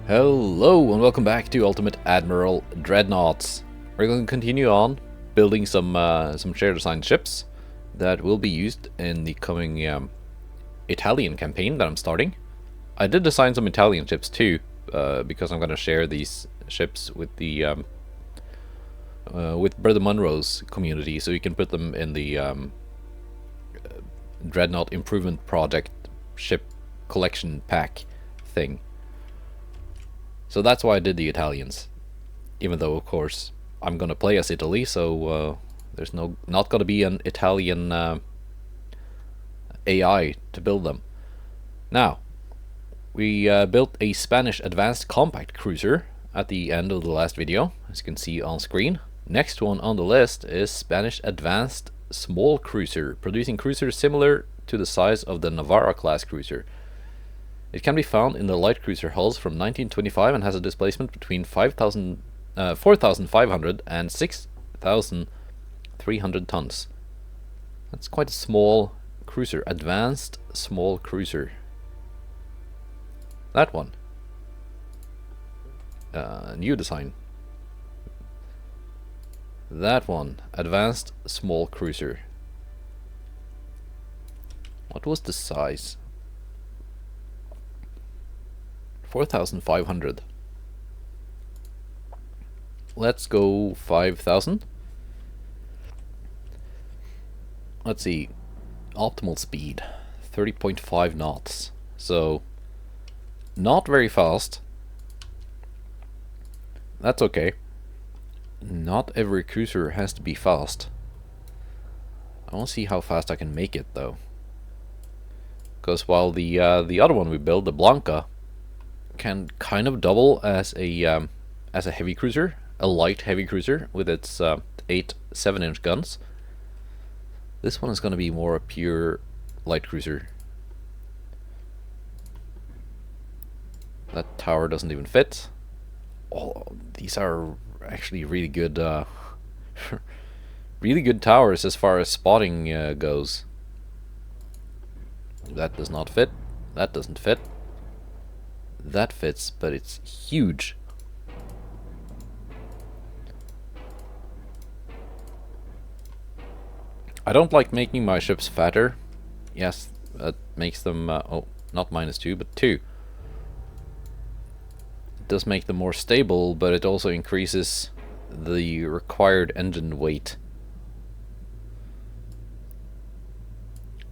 Hello and welcome back to Ultimate Admiral Dreadnoughts. We're going to continue on building some shared design ships that will be used in the coming Italian campaign that I'm starting. I did design some Italian ships too, because I'm going to share these ships with the with Brothermunro's community, so you can put them in the Dreadnought Improvement Project ship collection pack thing. So that's why I did the Italians, even though of course I'm gonna play as Italy, so there's not gonna be an Italian AI to build them. Now, we built a Spanish advanced compact cruiser at the end of the last video, as you can see on screen. Next one on the list is Spanish advanced small cruiser, producing cruisers similar to the size of the Navarra class cruiser. It can be found in the light cruiser hulls from 1925 and has a displacement between 4,500 and 6,300 tons. That's quite a small cruiser. Advanced small cruiser. That one. New design. That one. Advanced small cruiser. What was the size? 4,500. Let's go 5,000. Let's see. Optimal speed 30.5 knots. So not very fast. That's okay. Not every cruiser has to be fast. I want to see how fast I can make it though. Because while the other one we built, the Blanca, can kind of double as a heavy cruiser, a light heavy cruiser with its 8 7-inch guns. This one is going to be more a pure light cruiser. That tower doesn't even fit. Oh, these are actually really good, really good towers as far as spotting goes. That does not fit. That doesn't fit. That fits, but it's huge. I don't like making my ships fatter. Yes, that makes them, oh, not -2, but 2. It does make them more stable, but it also increases the required engine weight.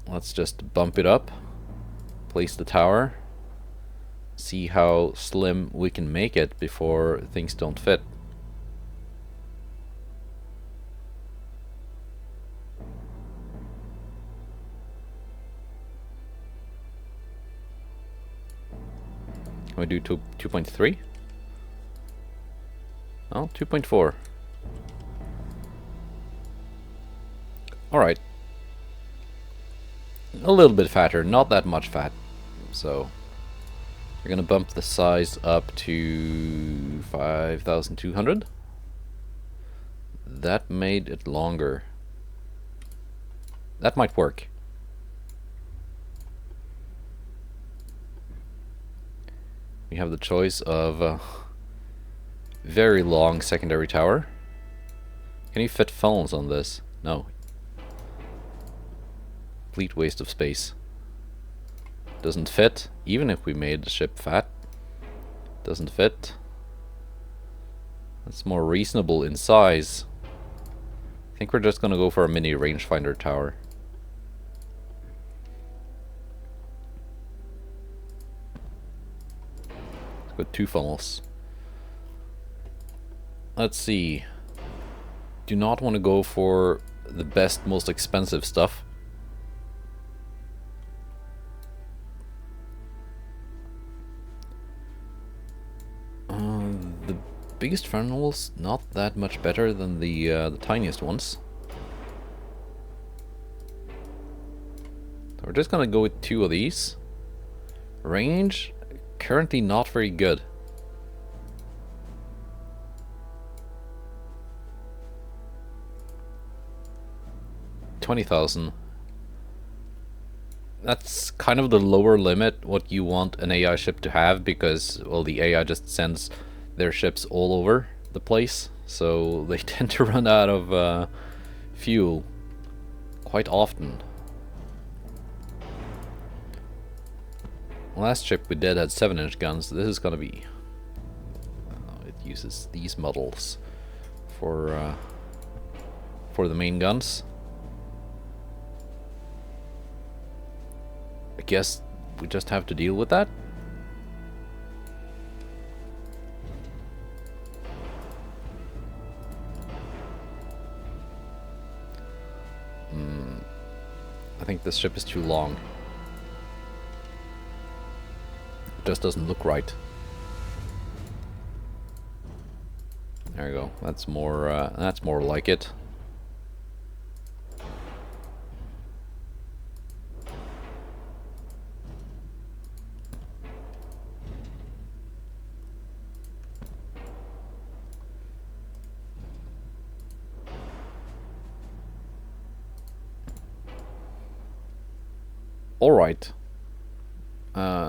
Let's just bump it up. Place the tower. See how slim we can make it before things don't fit. Can we do 2.3? Oh, 2.4. Alright. A little bit fatter, not that much fat. So we're gonna bump the size up to 5,200. That made it longer. That might work. We have the choice of a very long secondary tower. Can you fit funnels on this? No. Complete waste of space. Doesn't fit, even if we made the ship fat. Doesn't fit. That's more reasonable in size. I think we're just gonna go for a mini rangefinder tower. Let's go 2 funnels. Let's see. Do not want to go for the best, most expensive stuff. The biggest funnels not that much better than the tiniest ones. So we're just gonna go with 2 of these. Range currently not very good. $20,000. that's kind of the lower limit what you want an AI ship to have, because, well, the AI just sends their ships all over the place, so they tend to run out of fuel quite often. Last ship we did had 7-inch guns. This is gonna be... it uses these models for the main guns. I guess we just have to deal with that. I think this ship is too long. It just doesn't look right. There you go. That's more like it. Alright.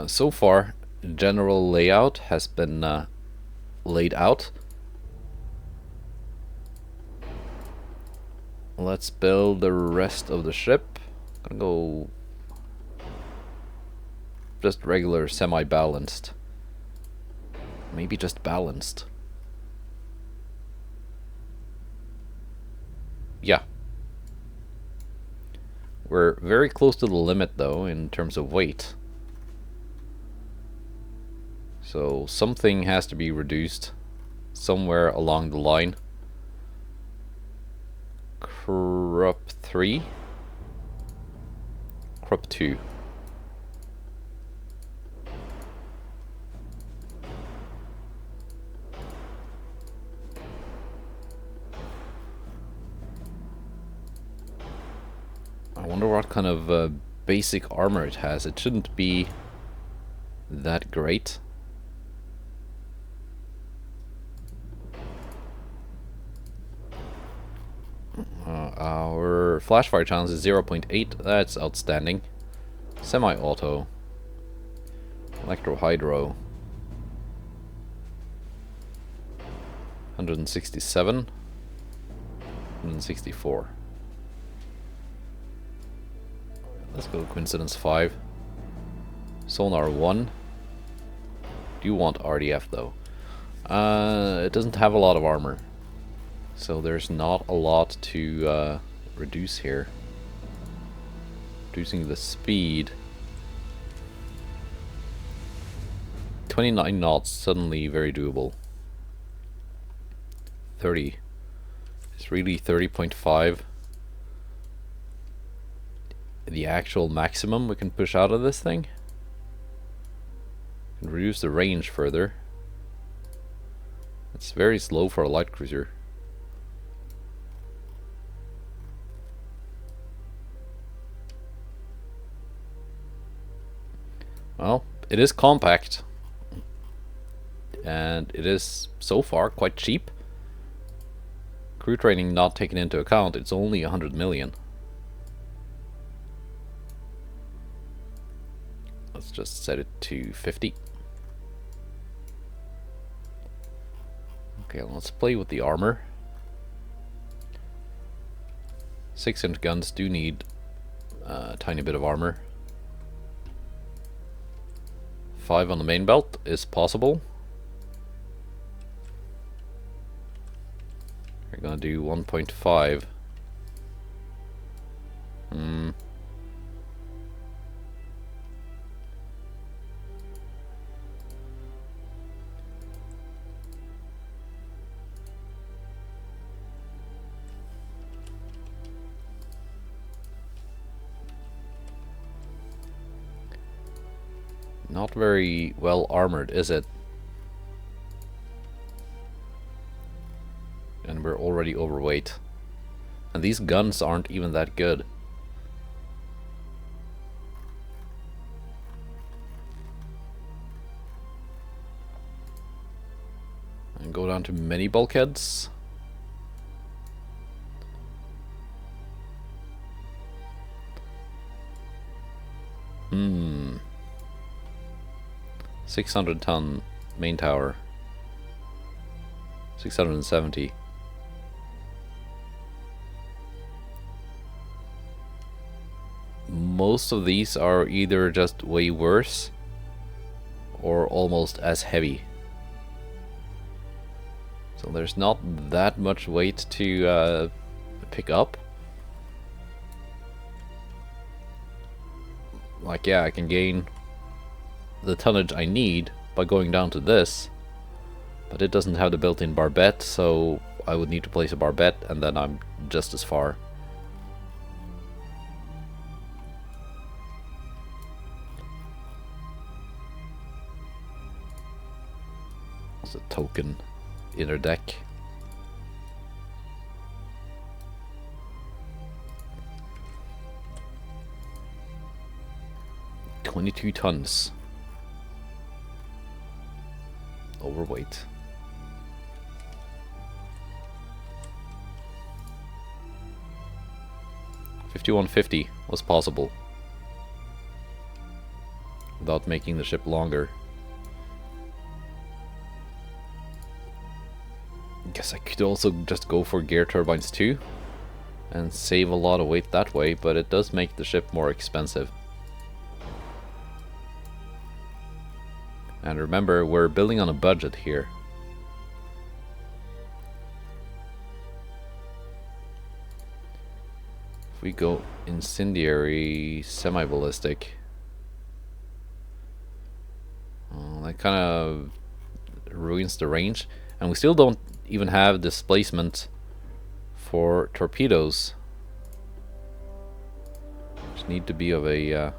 So far, general layout has been laid out. Let's build the rest of the ship. Gonna go just regular semi-balanced. Maybe just balanced. Yeah. We're very close to the limit though in terms of weight. So something has to be reduced somewhere along the line. Crop 3? Crop 2. I wonder what kind of basic armor it has. It shouldn't be that great. Our flash fire challenge is 0.8. That's outstanding. Semi-auto. Electro-hydro. 167. 164. Let's go coincidence 5. Sonar 1. Do you want RDF though? It doesn't have a lot of armor, so there's not a lot to reduce here. Reducing the speed. 29 knots, suddenly very doable. 30. It's really 30.5. The actual maximum we can push out of this thing. And reduce the range further. It's very slow for a light cruiser. Well, it is compact. And it is, so far, quite cheap. Crew training not taken into account, it's only 100 million. Let's just set it to 50. Okay, let's play with the armor. 6-inch guns do need a tiny bit of armor. 5 on the main belt is possible. We're gonna do 1.5. Not very well armored, is it? And we're already overweight. And these guns aren't even that good. And go down to mini bulkheads. Hmm. 600-ton main tower. 670. Most of these are either just way worse or almost as heavy. So there's not that much weight to pick up. Like, yeah, I can gain the tonnage I need by going down to this, but it doesn't have the built-in barbette, so I would need to place a barbette, and then I'm just as far. It's a token inner deck. "22 tons. Overweight. $51.50 was possible without making the ship longer. Guess I could also just go for gear turbines too and save a lot of weight that way, but it does make the ship more expensive. And remember, we're building on a budget here. If we go incendiary semi-ballistic, that kind of ruins the range. And we still don't even have displacement for torpedoes, which need to be of a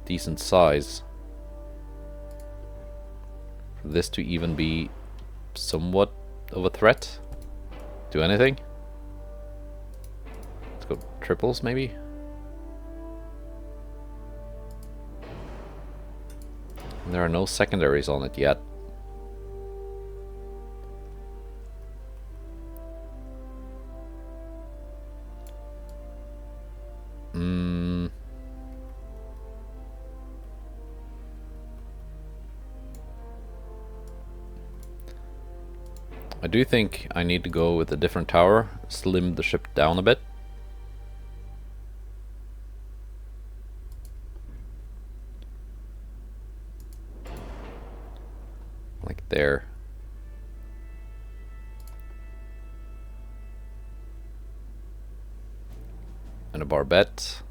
decent size for this to even be somewhat of a threat to anything. Let's go triples maybe. And there are no secondaries on it yet. I do think I need to go with a different tower, slim the ship down a bit. Like there. And a barbette.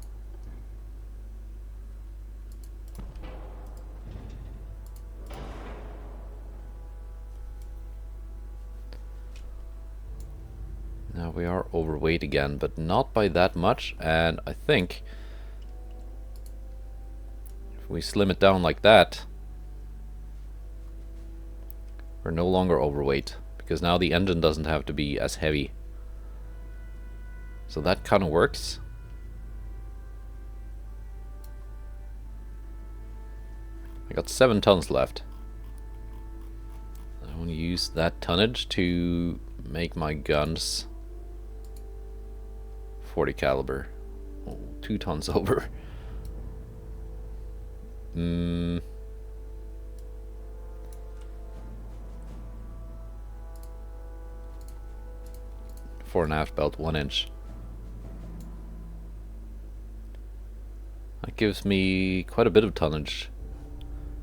Now we are overweight again, but not by that much, and I think if we slim it down like that, we're no longer overweight, because now the engine doesn't have to be as heavy. So that kind of works. I got 7 tons left. I want to use that tonnage to make my guns 40 caliber. Oh, 2 tons over. 4.5 belt, 1 inch. That gives me quite a bit of tonnage.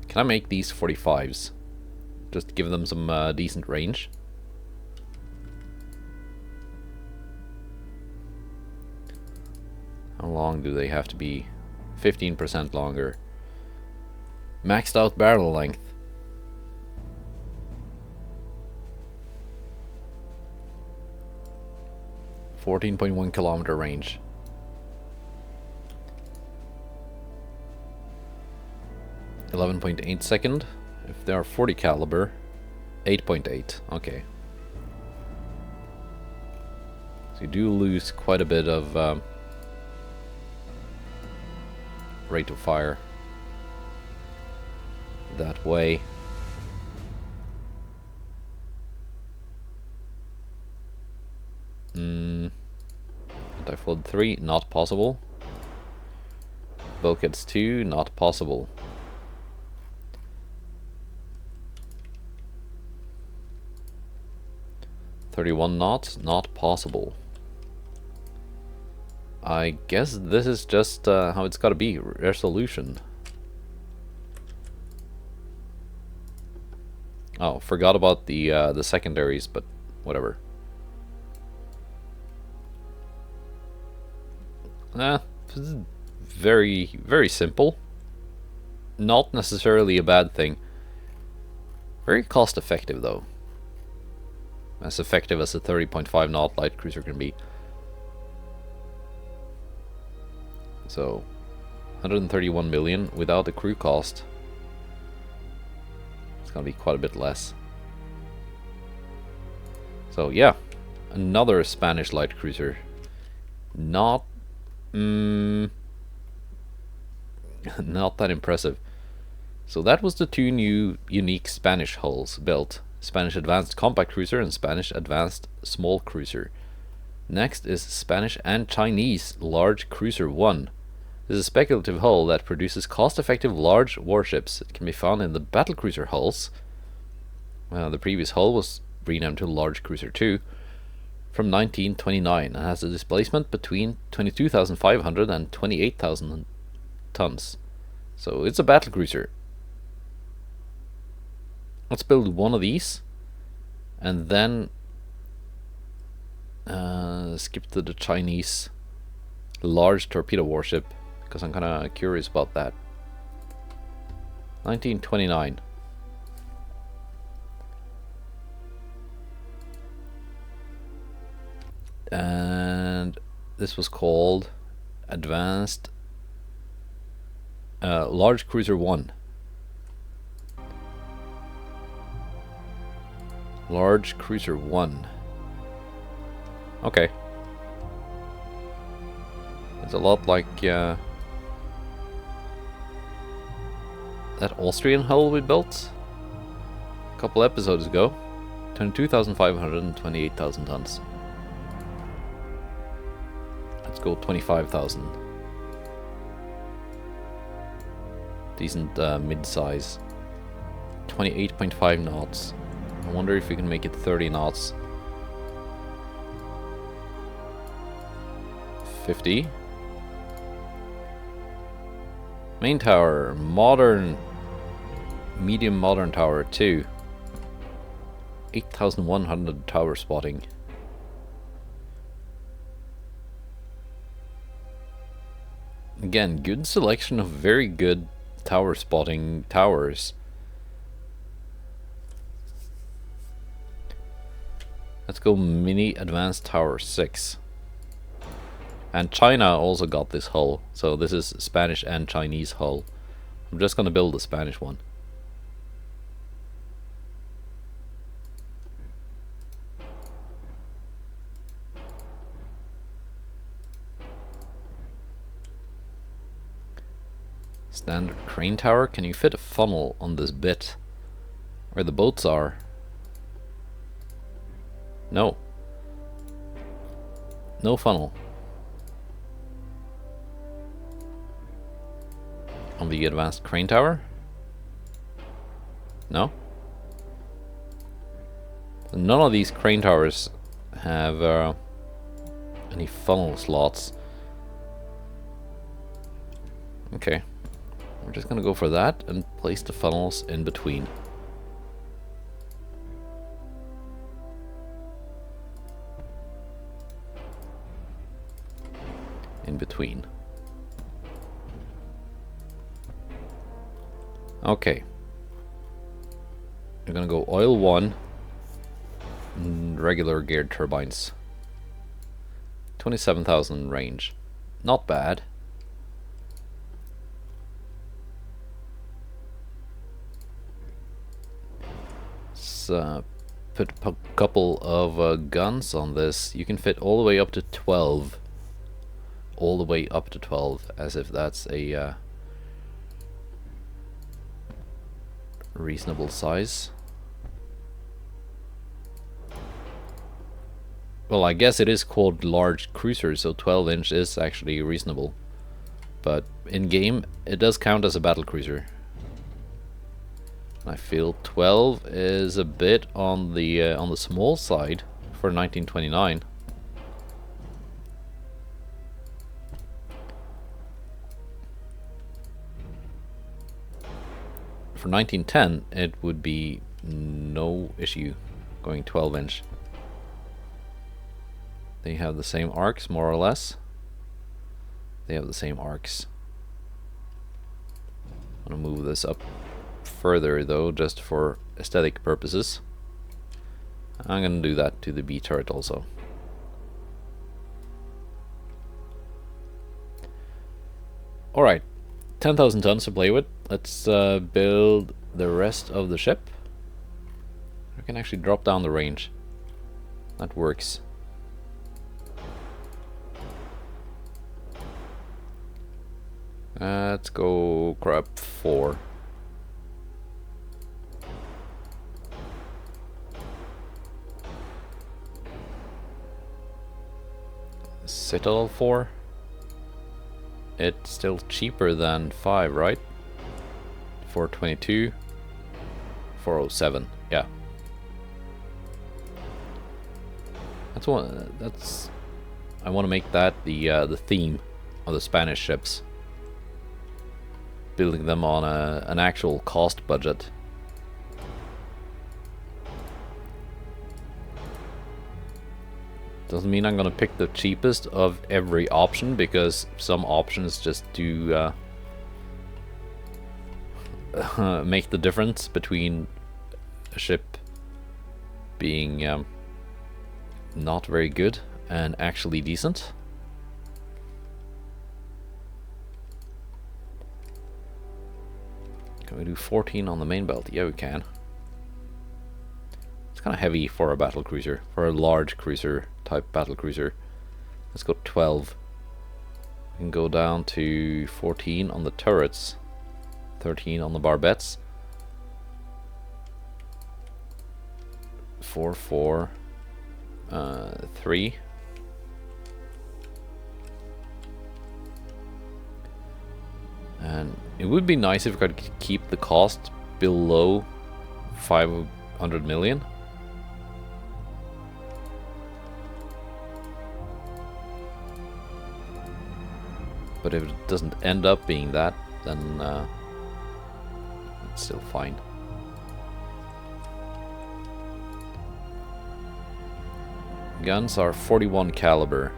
Can I make these 45s? Just to give them some decent range. How long do they have to be? 15% longer. Maxed out barrel length. .1 kilometer range. .8 second. If they are 40 caliber, 8.8. Okay. So you do lose quite a bit of rate of fire that way. Anti-flood 3, not possible. Bulkheads 2, not possible. "31 knots, not possible." I guess this is just how it's gotta be. Resolution. Oh, forgot about the secondaries, but whatever. Very, very simple. Not necessarily a bad thing. Very cost effective though. As effective as a 30.5 knot light cruiser can be. So, 131 million without the crew cost. It's gonna be quite a bit less. So yeah, another Spanish light cruiser. Not not that impressive. So that was the two new unique Spanish hulls built. Spanish Advanced Compact Cruiser and Spanish Advanced Small Cruiser. Next is Spanish and Chinese Large Cruiser 1. This is a speculative hull that produces cost-effective large warships. It can be found in the battlecruiser hulls. The previous hull was renamed to Large Cruiser 2 from 1929 and has a displacement between 22,500 and 28,000 tons. So it's a battlecruiser. Let's build one of these and then skip to the Chinese large torpedo warship, because I'm kind of curious about that. 1929. And this was called Advanced Large Cruiser 1. Large Cruiser 1. Okay. It's a lot like that Austrian hull we built a couple episodes ago. 22,500 and 28,000 tons. Let's go 25,000. Decent mid-size. 28.5 knots. I wonder if we can make it 30 knots. 50. Main tower, modern, medium modern tower 2. 8,100 tower spotting. Again, good selection of very good tower spotting towers. Let's go mini advanced tower 6. And China also got this hull, so this is Spanish and Chinese hull. I'm just gonna build the Spanish one. Standard crane tower. Can you fit a funnel on this bit where the boats are? No. No funnel. On the advanced crane tower? No? None of these crane towers have any funnel slots. Okay. We're just gonna go for that and place the funnels in between. In between. Okay. We're gonna go oil 1 and regular geared turbines. 27,000 range. Not bad. Let's put a couple of guns on this. You can fit all the way up to 12. All the way up to 12, as if that's a reasonable size. Well, I guess it is called large cruiser, so 12 inch is actually reasonable. but in game it does count as a battlecruiser. I feel 12 is a bit on the small side for 1929. For 1910, it would be no issue going 12-inch. They have the same arcs, more or less. They have the same arcs. I'm gonna move this up further though, just for aesthetic purposes. I'm gonna do that to the B turret also. Alright, 10,000 tons to play with. Let's build the rest of the ship. I can actually drop down the range. That works. Let's go grab 4. Citadel 4. It's still cheaper than 5, right? 422. 407. Yeah. That's one. That's. I want to make that the theme of the Spanish ships. Building them on an actual cost budget. Doesn't mean I'm gonna pick the cheapest of every option, because some options just do make the difference between a ship being not very good and actually decent. Can we do 14 on the main belt? Yeah, we can. It's kind of heavy for a battle cruiser, for a large cruiser type battle cruiser. Let's go 12. We can go down to 14 on the turrets, 13 on the barbettes, 4, 4, 3. And it would be nice if we could keep the cost below 500 million. But if it doesn't end up being that, then it's still fine. Guns are 41 caliber.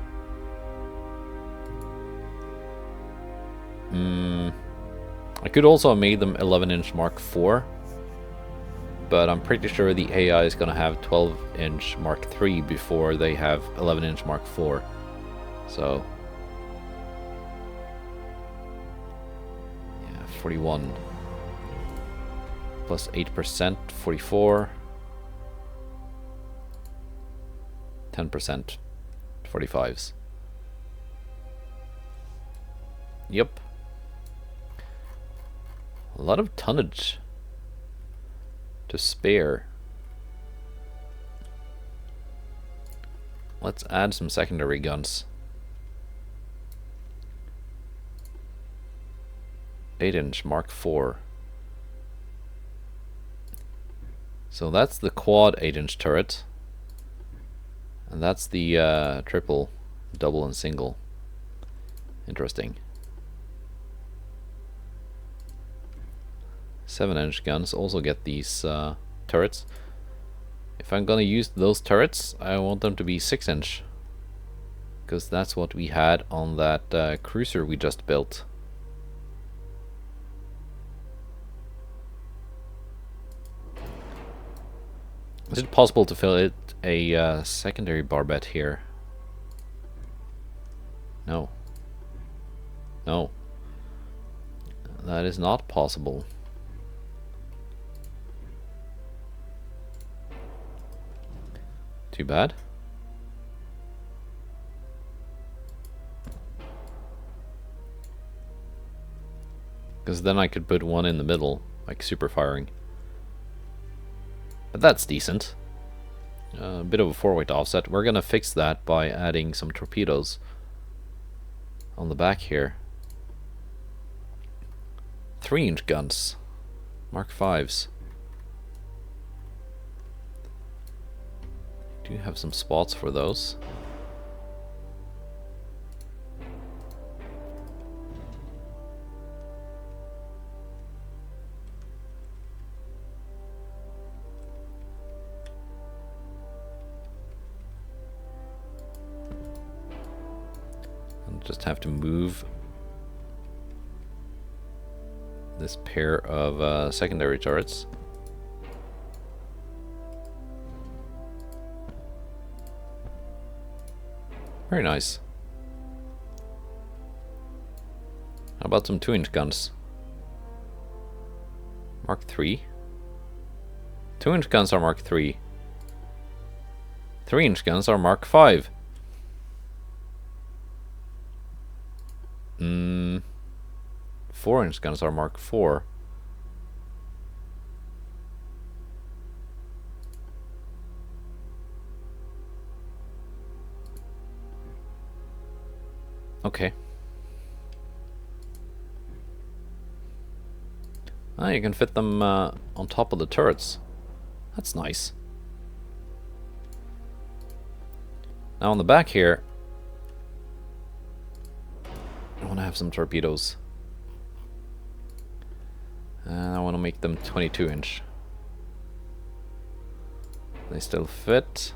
I could also have made them 11-inch Mark IV, but I'm pretty sure the AI is gonna have 12-inch Mark III before they have 11-inch Mark IV. So 41 plus 8%, 44, 10%, 45s. Yep. A lot of tonnage to spare. Let's add some secondary guns. 8-inch Mark IV. So that's the quad 8-inch turret. And that's the triple, double and single. Interesting. 7-inch guns also get these turrets. If I'm gonna use those turrets, I want them to be 6-inch. Because that's what we had on that cruiser we just built. Is it possible to fit a secondary barbette here? No. No. That is not possible. Too bad. Because then I could put one in the middle, like super firing. But that's decent. A bit of a 4-weight offset. We're gonna fix that by adding some torpedoes on the back here. 3-inch guns. Mark 5s. Do have some spots for those. Just have to move this pair of secondary turrets. Very nice. How about some 2-inch guns? Mark 3. 2-inch guns are Mark 3. 3-inch guns are Mark 5. 4-inch guns are Mark 4. Okay. Ah, you can fit them on top of the turrets. That's nice. Now on the back here, I want to have some torpedoes. And I want to make them 22-inch. They still fit.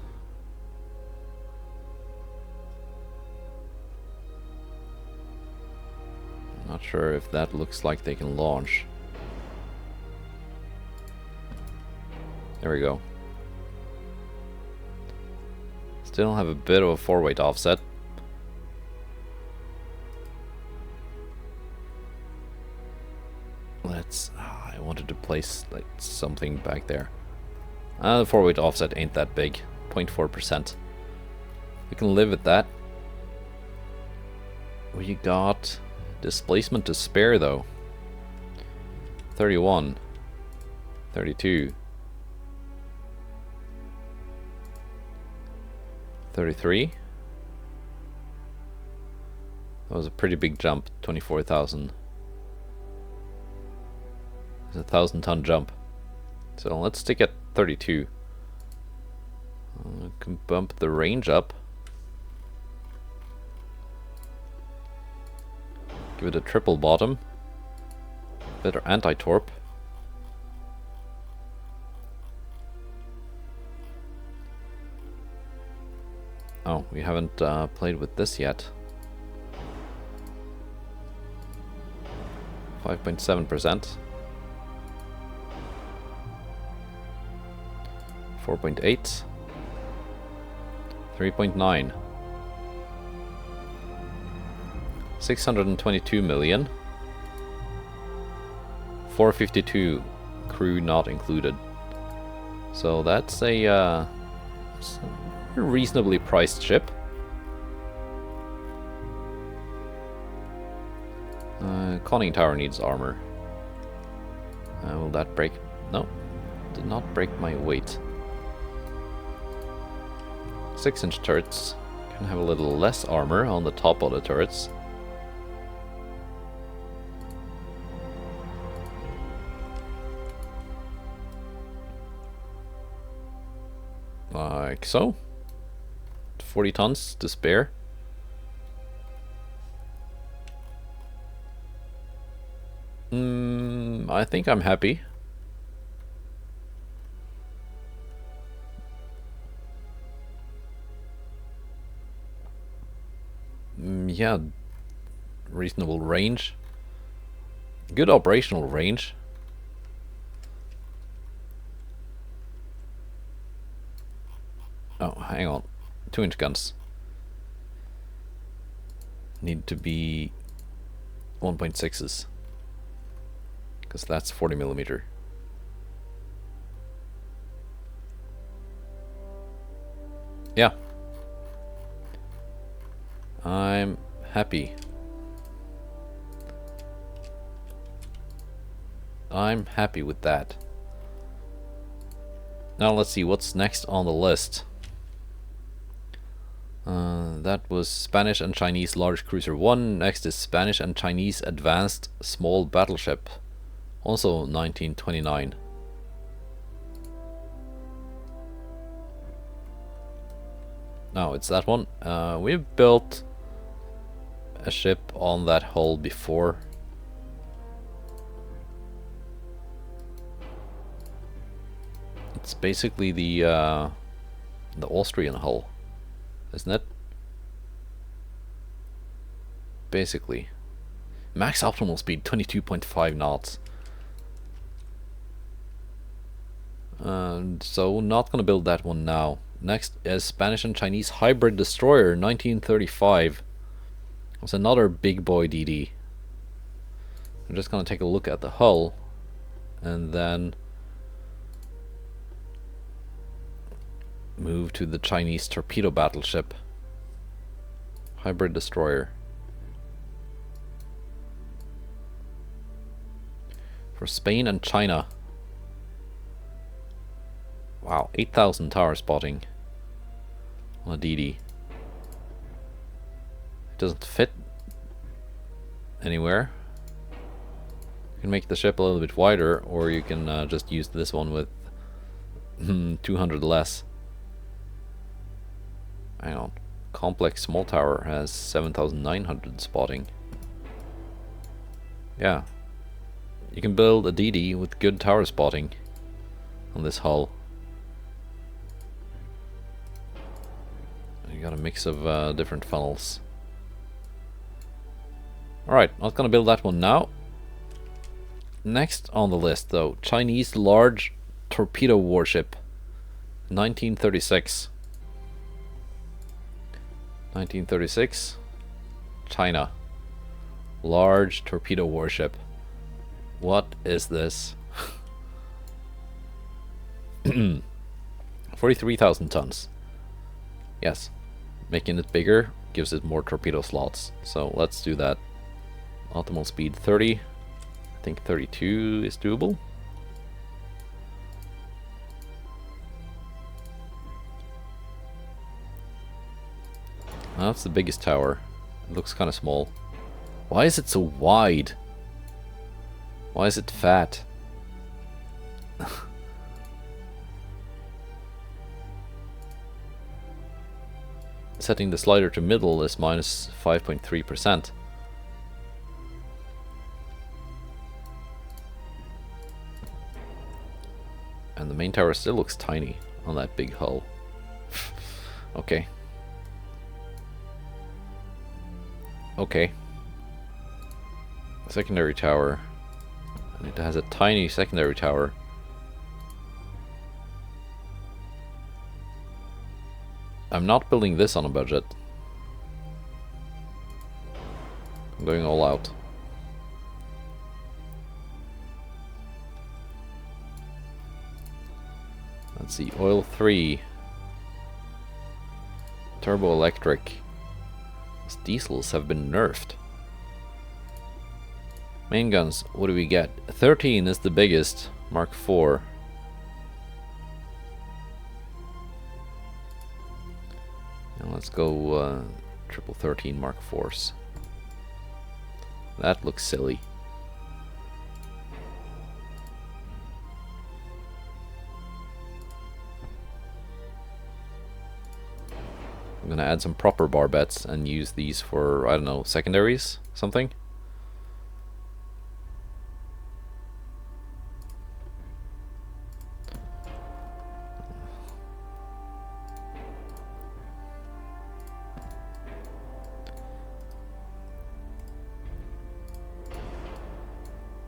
I'm not sure if that looks like they can launch. There we go. Still have a bit of a 4-weight offset. I wanted to place like something back there. The 4-weight offset ain't that big, 0.4%. We can live with that. We got displacement to spare though. 31, 32, 33. That was a pretty big jump, 24,000. It's a 1,000-ton jump. So let's stick at 32. Can bump the range up. Give it a triple bottom. Better anti-torp. Oh, we haven't played with this yet. 5.7%. 4.8, 3.9, 622 million, 452 crew not included. So that's a reasonably priced ship. Conning tower needs armor. Will that break? No, did not break my weight. 6-inch turrets can have a little less armor on the top of the turrets. Like so. 40 tons to spare. I think I'm happy. Yeah, reasonable range. Good operational range. Oh, hang on. 2-inch guns need to be 1.6s because that's 40mm. Yeah, I'm happy. I'm happy with that. Now let's see what's next on the list. That was Spanish and Chinese large cruiser 1. Next is Spanish and Chinese advanced small battleship. Also 1929. No, it's that one. We've built a ship on that hull before. It's basically the Austrian hull, isn't it? Basically. Max optimal speed 22.5 knots. So not gonna build that one now. Next is Spanish and Chinese hybrid destroyer 1935. It's another big boy DD. I'm just gonna take a look at the hull and then move to the Chinese torpedo battleship. Hybrid destroyer. For Spain and China. Wow, 8,000 tower spotting on a DD. It doesn't fit anywhere. You can make the ship a little bit wider, or you can just use this one with 200 less. Hang on. Complex small tower has 7,900 spotting. Yeah. You can build a DD with good tower spotting on this hull. You got a mix of different funnels. Alright, not gonna build that one now. Next on the list though, Chinese large torpedo warship. 1936. 1936. China. Large torpedo warship. What is this? 43,000 tons. Yes. Making it bigger gives it more torpedo slots. So let's do that. Optimal speed 30. I think 32 is doable. That's the biggest tower. It looks kind of small. Why is it so wide? Why is it fat? Setting the slider to middle is minus 5.3%. And the main tower still looks tiny on that big hull. Okay. Okay. Secondary tower. And it has a tiny secondary tower. I'm not building this on a budget. I'm going all out. Let's see, oil 3. Turbo electric. These diesels have been nerfed. Main guns, what do we get? 13 is the biggest, Mark 4. And let's go triple 13 Mark 4s. That looks silly. I'm gonna add some proper barbettes and use these for, I don't know, secondaries? Something?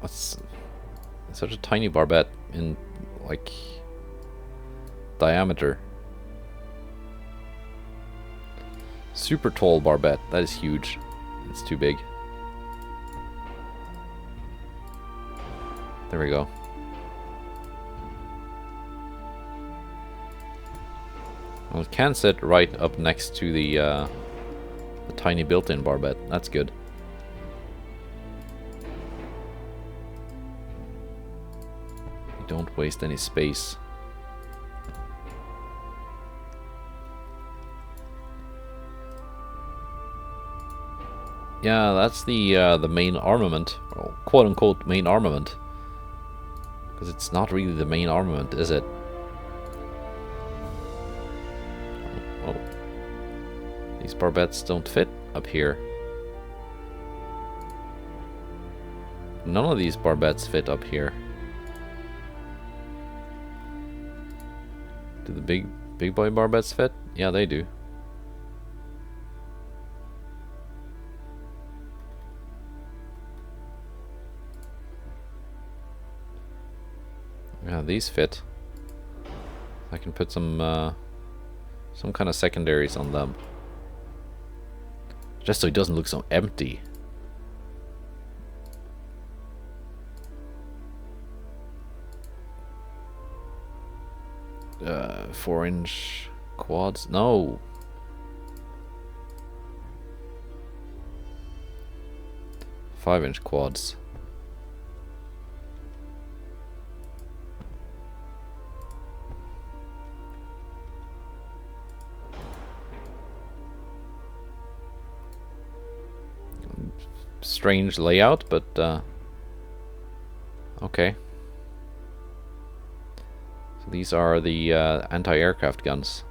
That's such a tiny barbette in, like, diameter. Super tall barbette. That is huge. It's too big. There we go. Well, it can sit right up next to the tiny built-in barbette. That's good. You don't waste any space. Yeah, that's the main armament, or quote-unquote main armament. Because it's not really the main armament, is it? Oh. These barbettes don't fit up here. None of these barbettes fit up here. Do the big boy barbettes fit? Yeah, they do. Yeah, these fit. I can put some kind of secondaries on them. Just so it doesn't look so empty. Uh, 4-inch quads? No. Five-inch quads. Strange layout, but okay. So these are the anti-aircraft guns,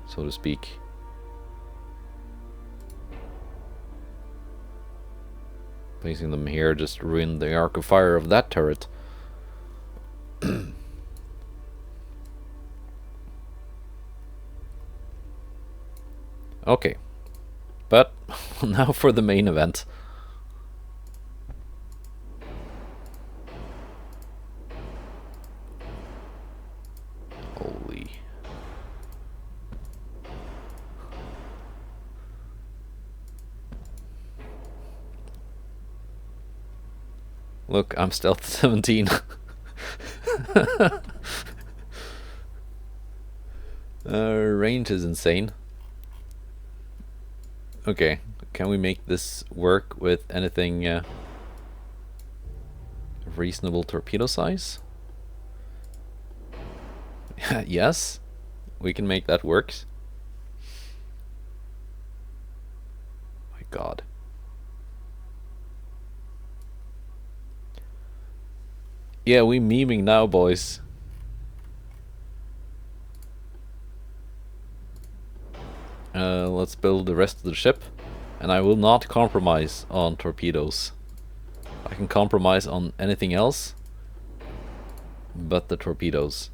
so to speak. Placing them here just ruined the arc of fire of that turret. Okay. But now for the main event. Holy. Look, I'm stealth 17. Range is insane. Okay, can we make this work with anything reasonable torpedo size? Yes, we can make that work. My God. Yeah, we memeing now, boys. Let's build the rest of the ship, and I will not compromise on torpedoes. I can compromise on anything else but the torpedoes.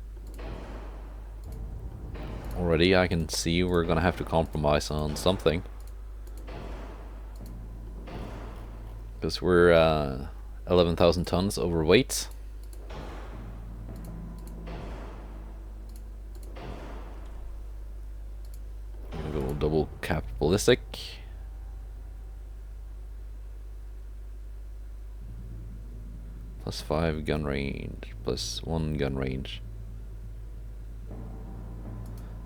Already I can see we're gonna have to compromise on something, because we're 11,000 tons overweight. Double cap ballistic. +5 gun range, +1 gun range.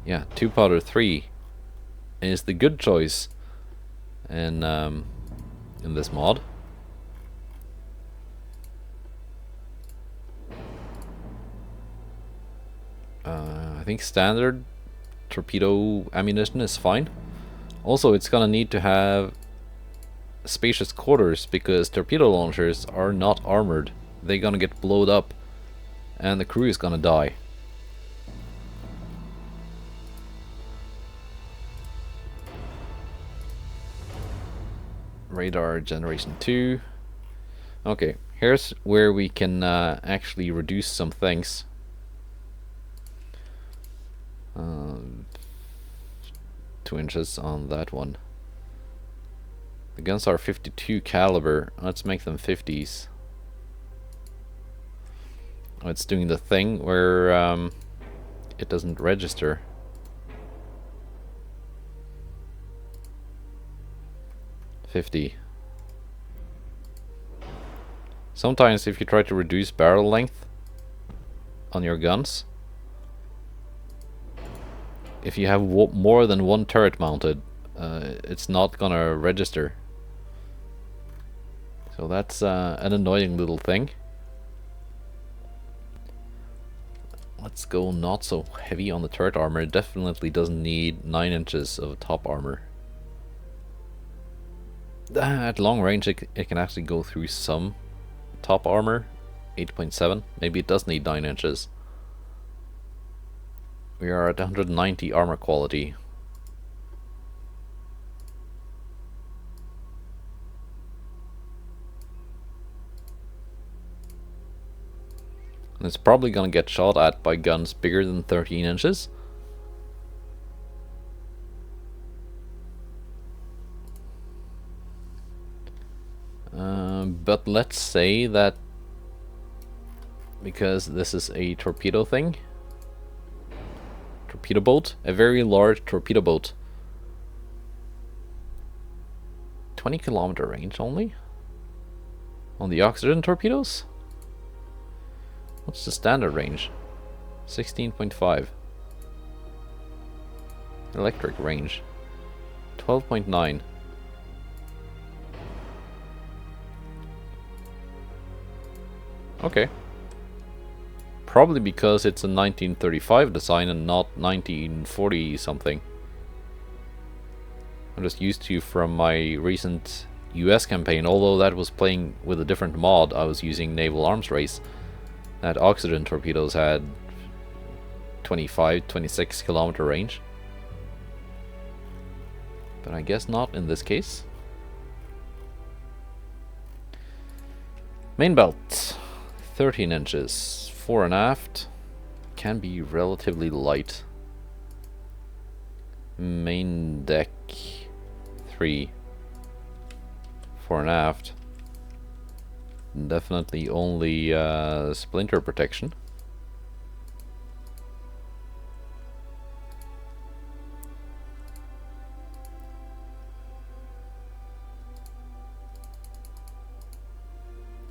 Yeah, 2 powder 3 is the good choice in this mod. I think standard torpedo ammunition is fine. Also, it's gonna need to have spacious quarters because torpedo launchers are not armored. They're gonna get blown up and the crew is gonna die. Radar generation 2. Okay, here's where we can actually reduce some things. 2 inches on that one. The guns are 52 caliber. Let's make them 50s. Oh, it's doing the thing where it doesn't register. .50. Sometimes if you try to reduce barrel length on your guns, if you have more than one turret mounted, it's not gonna register. So that's an annoying little thing. Let's go not so heavy on the turret armor. It definitely doesn't need 9 inches of top armor. At long range it can actually go through some top armor, 8.7. Maybe it does need 9 inches. We are at 190 armor quality. And it's probably gonna get shot at by guns bigger than 13 inches. But let's say that because this is a torpedo thing, torpedo boat, a very large torpedo boat, 20-kilometer range only on the oxygen torpedoes. What's the standard range? 16.5. Electric range 12.9. Okay. Probably because it's a 1935 design and not 1940 something. I'm just used to from my recent US campaign, although that was playing with a different mod. I was using Naval Arms Race. That oxygen torpedoes had 25, 26-kilometer range. But I guess not in this case. Main belt. 13 inches, fore and aft, can be relatively light. Main deck, 3, fore and aft, definitely only splinter protection.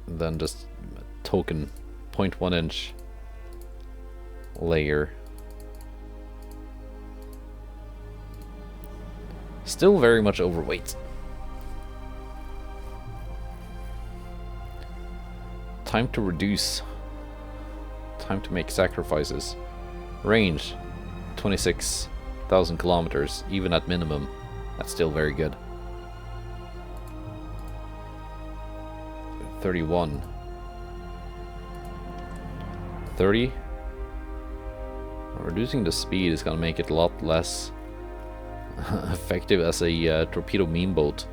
And then just token 0.1 inch layer. Still very much overweight. Time to reduce. Time to make sacrifices. Range 26,000 kilometers, even at minimum. That's still very good. 31. 30. Reducing the speed is gonna make it a lot less effective as a torpedo meme boat,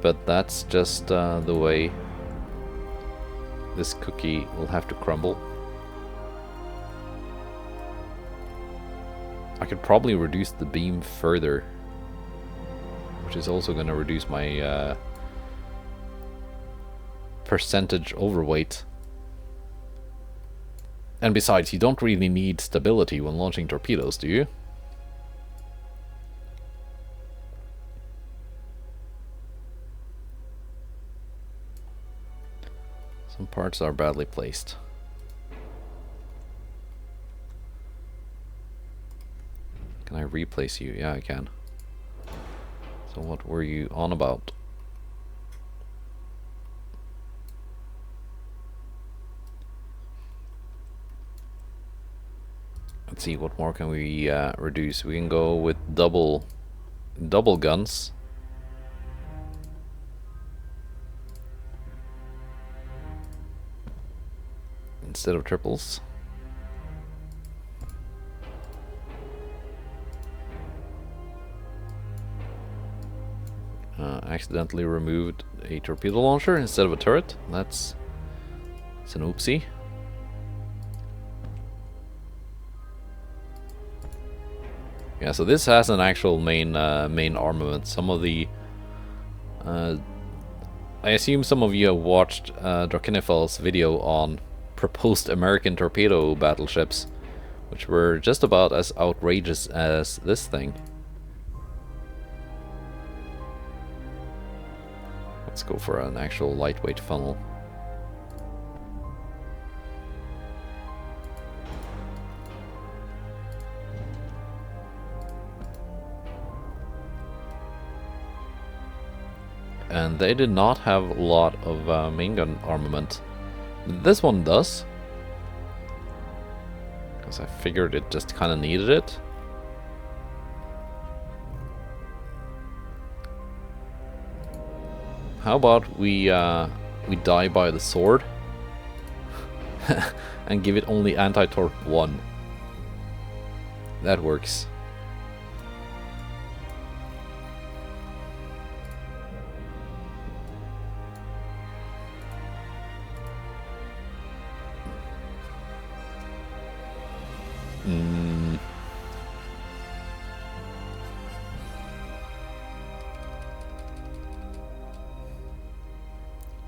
but that's just the way this cookie will have to crumble. I could probably reduce the beam further, which is also gonna reduce my percentage overweight. And besides, you don't really need stability when launching torpedoes, do you? Some parts are badly placed. Can I replace you? Yeah, I can. So what were you on about? Let's see, what more can we reduce? We can go with double guns. Instead of triples. Accidentally removed a torpedo launcher instead of a turret. It's an oopsie. Yeah, so this has an actual main armament. Some of the I assume some of you have watched Drakinifel's video on proposed American torpedo battleships, which were just about as outrageous as this thing. Let's go for an actual lightweight funnel. And they did not have a lot of main gun armament. This one does, because I figured it just kind of needed it. How about we we die by the sword and give it only anti-torp 1. That works.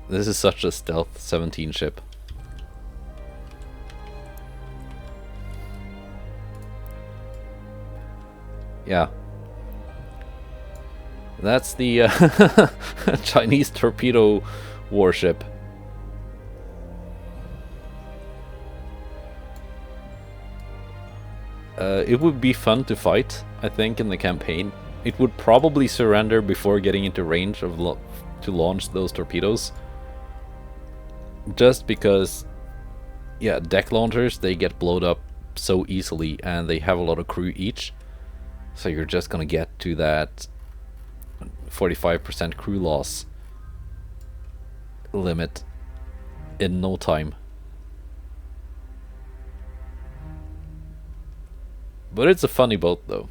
This is such a stealth 17 ship. Yeah. That's the Chinese torpedo warship. It would be fun to fight, I think, in the campaign. It would probably surrender before getting into range of to launch those torpedoes. Just because, yeah, deck launchers, they get blown up so easily and they have a lot of crew each. So you're just gonna get to that 45% crew loss limit in no time. But it's a funny boat though.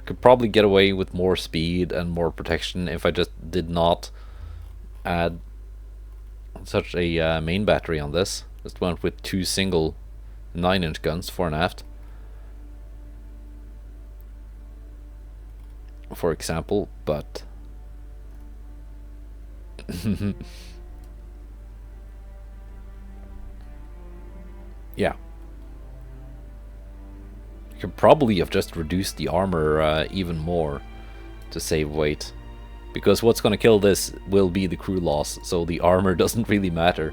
Could probably get away with more speed and more protection if I just did not add such a main battery on this. Just went with 2 single 9-inch guns, fore and aft. For example, but yeah. You could probably have just reduced the armor even more to save weight. Because what's going to kill this will be the crew loss, so the armor doesn't really matter.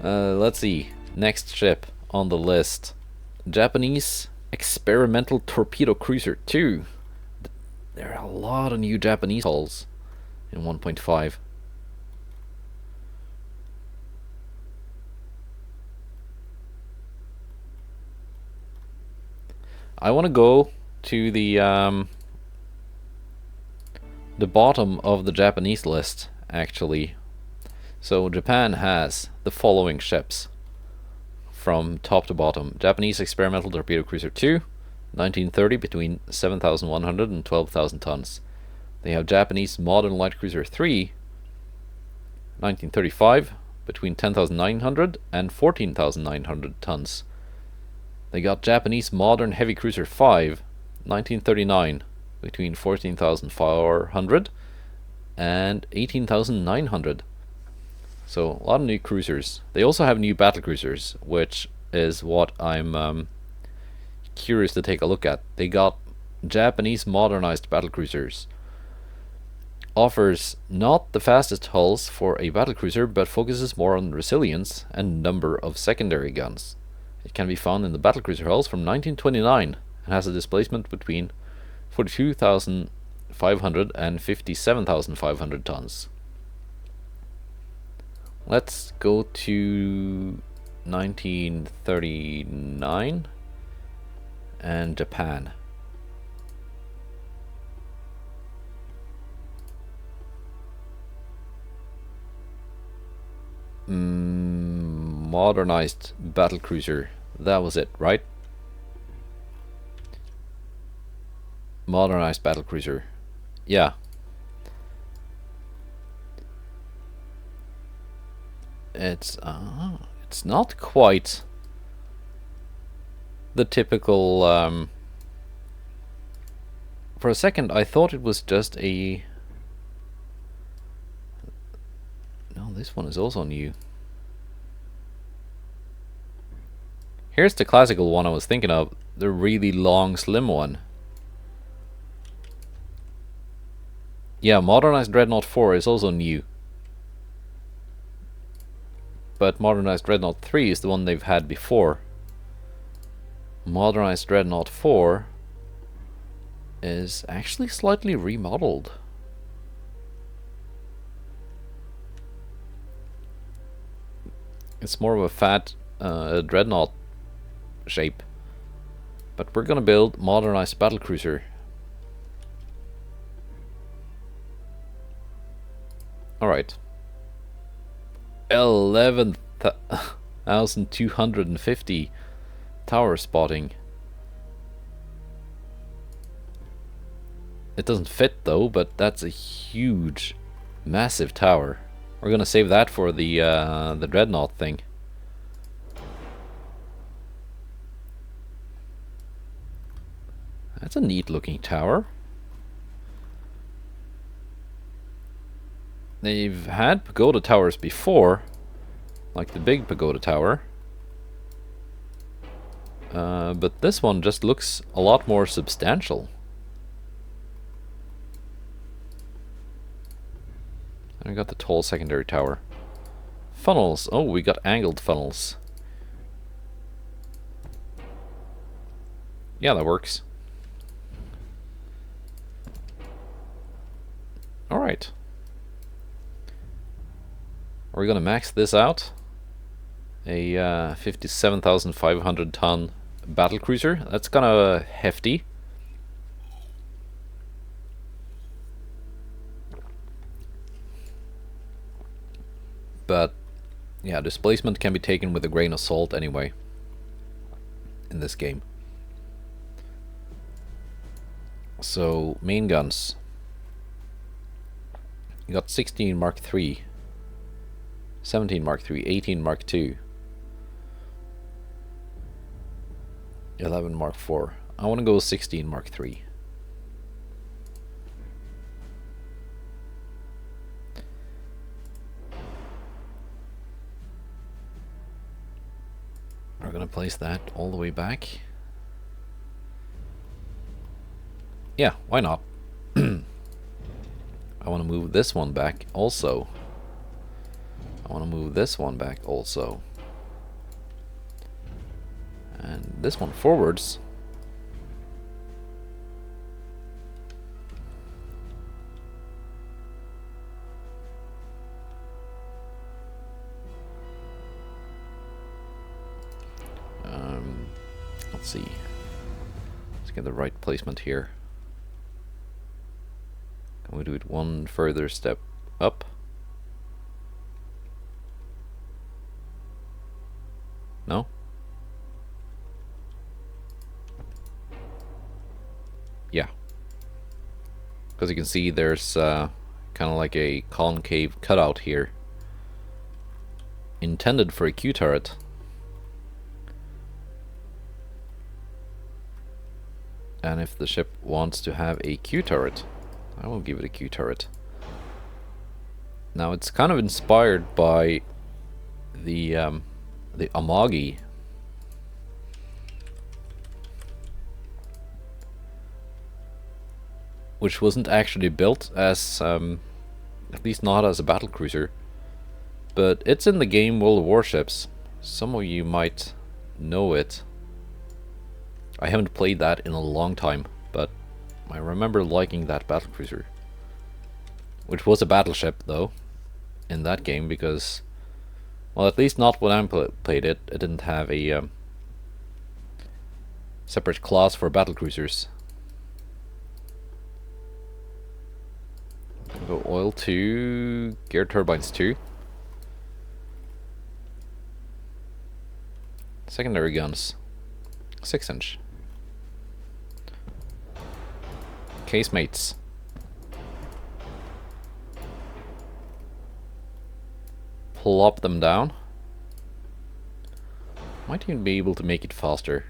Let's see. Next ship on the list. Japanese Experimental Torpedo Cruiser 2. There are a lot of new Japanese hulls in 1.5. I want to go to the bottom of the Japanese list, actually. So Japan has the following ships from top to bottom. Japanese Experimental Torpedo Cruiser 2, 1930, between 7,100 and 12,000 tons. They have Japanese Modern Light Cruiser 3, 1935, between 10,900 and 14,900 tons. They got Japanese Modern Heavy Cruiser 5, 1939, between 14,400 and 18,900. So a lot of new cruisers. They also have new battlecruisers, which is what I'm curious to take a look at. They got Japanese modernized battlecruisers. Offers not the fastest hulls for a battlecruiser, but focuses more on resilience and number of secondary guns. It can be found in the battlecruiser hulls from 1929 and has a displacement between 42,500 and 57,500 tons. Let's go to 1939 and Japan. Modernized battlecruiser. That was it, right? Modernized battlecruiser. Yeah. It's not quite the typical for a second I thought it was just a no, this one is also new. Here's the classical one I was thinking of, the really long slim one. Yeah, Modernized Dreadnought 4 is also new. But Modernized Dreadnought 3 is the one they've had before. Modernized Dreadnought 4 is actually slightly remodeled. It's more of a fat Dreadnought shape. But we're gonna build modernized battlecruiser. 11,250 tower spotting. It doesn't fit though, but that's a huge, massive tower. We're gonna save that for the Dreadnought thing. That's a neat looking tower. They've had pagoda towers before, like the big pagoda tower. But this one just looks a lot more substantial. And we got the tall secondary tower. Funnels. Oh, we got angled funnels. Yeah, that works. Alright. We're gonna max this out. A 57,500 ton battlecruiser. That's kind of hefty. But yeah, displacement can be taken with a grain of salt anyway in this game. So main guns. You got 16 Mark III, 17 Mark III, 18 Mark II, 11 Mark IV. I want to go 16 Mark III. We're gonna place that all the way back. Yeah, why not? I want to move this one back also. I want to move this one back also. And this one forwards. Let's see. Let's get the right placement here. Can we do it one further step up? No? Yeah. Because you can see there's kind of like a concave cutout here. Intended for a Q turret. And if the ship wants to have a Q turret, I will give it a Q turret. Now it's kind of inspired by the Amagi, which wasn't actually built as, at least not as a battlecruiser, but it's in the game World of Warships. Some of you might know it. I haven't played that in a long time, but I remember liking that battlecruiser. Which was a battleship, though, in that game, because, well, at least not when I played it, it didn't have a separate class for battlecruisers. Go oil 2, gear turbines 2. Secondary guns, 6-inch. Casemates. Plop them down. Might even be able to make it faster.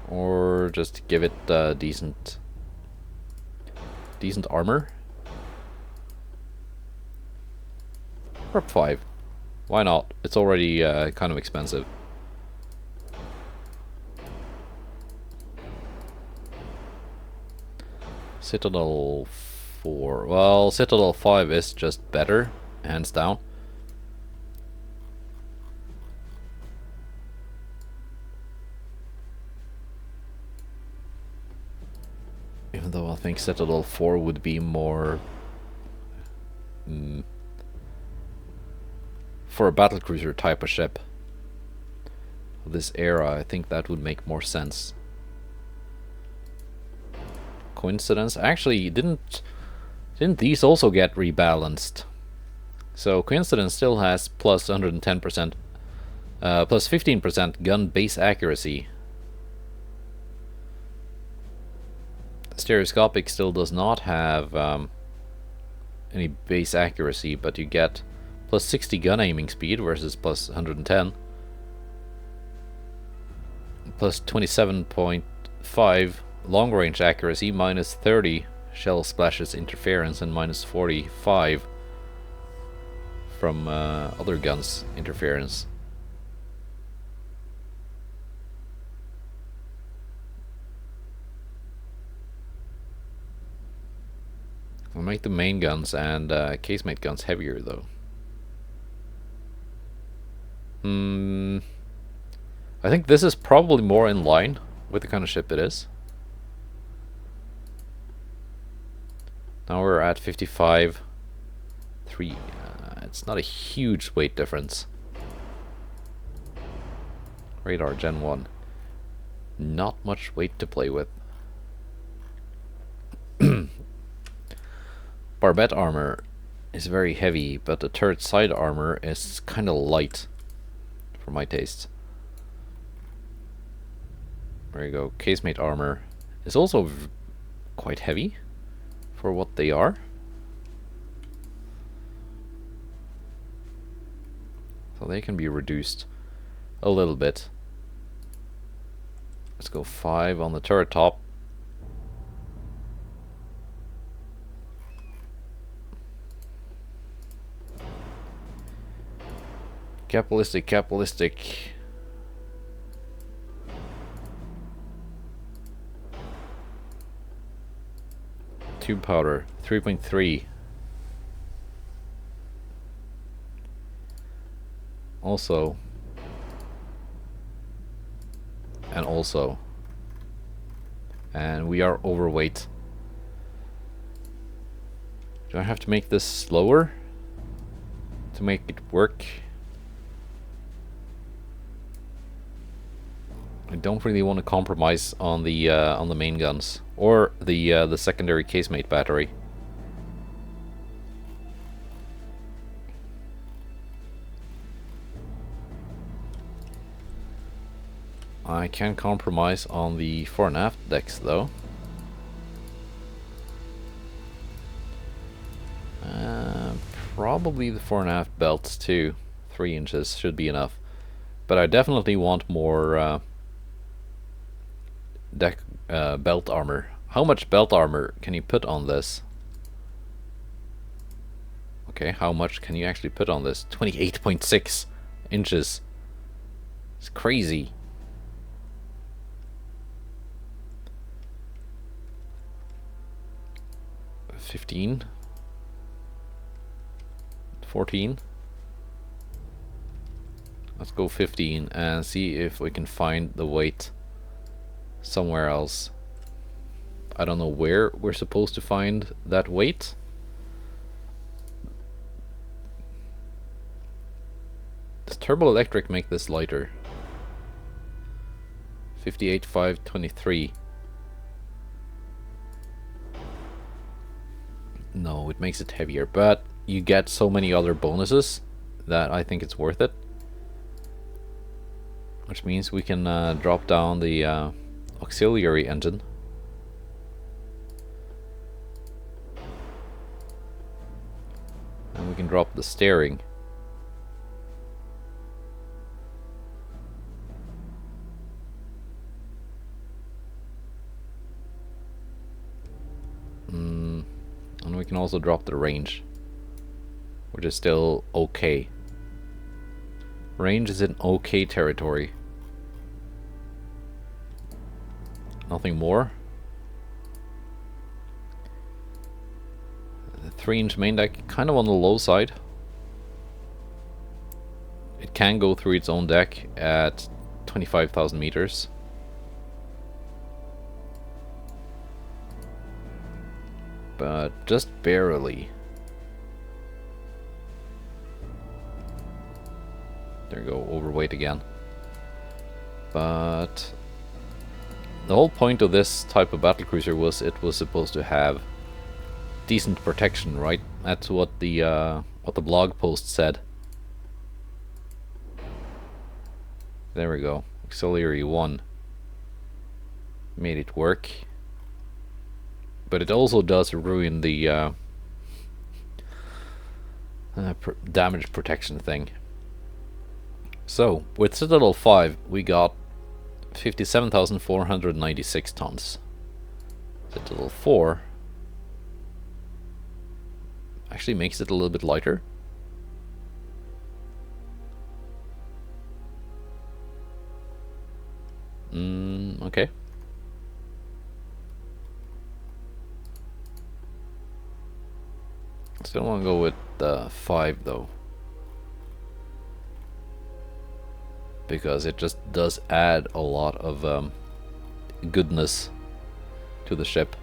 Or just give it decent armor. Prep 5. Why not? It's already kind of expensive. Citadel 4. Well, Citadel 5 is just better, hands down. Even though I think Citadel 4 would be more for a battlecruiser type of ship. This era, I think that would make more sense. Coincidence? Actually, didn't these also get rebalanced? So Coincidence still has plus 110%, plus 15% gun base accuracy. Stereoscopic still does not have any base accuracy, but you get plus 60 gun aiming speed versus plus 110. Plus 27.5 long range accuracy, minus 30 shell splashes interference, and minus 45 from other guns interference. I'll make the main guns and casemate guns heavier though. I think this is probably more in line with the kind of ship it is. Now we're at 55.3. It's not a huge weight difference. Radar Gen 1. Not much weight to play with. Barbette armor is very heavy, but the turret side armor is kind of light for my taste. There you go. Casemate armor is also quite heavy for what they are. So they can be reduced a little bit. Let's go 5 on the turret top. Capitalistic, capitalistic. Tube powder, 3.3. Also. And also. And we are overweight. Do I have to make this slower to make it work? I don't really want to compromise on the main guns or the secondary casemate battery. I can compromise on the fore and aft decks though. Probably the fore and aft belts too. 3 inches should be enough, but I definitely want more deck belt armor. How much belt armor can you put on this? Okay, how much can you actually put on this? 28.6 inches. It's crazy. $15, $14. Let's go 15 and see if we can find the weight somewhere else. I don't know where we're supposed to find that weight. Does turbo electric make this lighter? 58,523. No, it makes it heavier, but you get so many other bonuses that I think it's worth it. Which means we can drop down the auxiliary engine. And we can drop the steering. And we can also drop the range, which is still okay. Range is in okay territory. Nothing more. The 3-inch main deck, kind of on the low side. It can go through its own deck at 25,000 meters. But just barely. There you go, overweight again. But the whole point of this type of battlecruiser was it was supposed to have decent protection, right? That's what the what the blog post said. There we go. Auxiliary 1. Made it work. But it also does ruin the damage protection thing. So, with Citadel 5, we got 57,496 tons. Citadel 4 actually makes it a little bit lighter. Okay. Still want to go with 5 though, because it just does add a lot of goodness to the ship.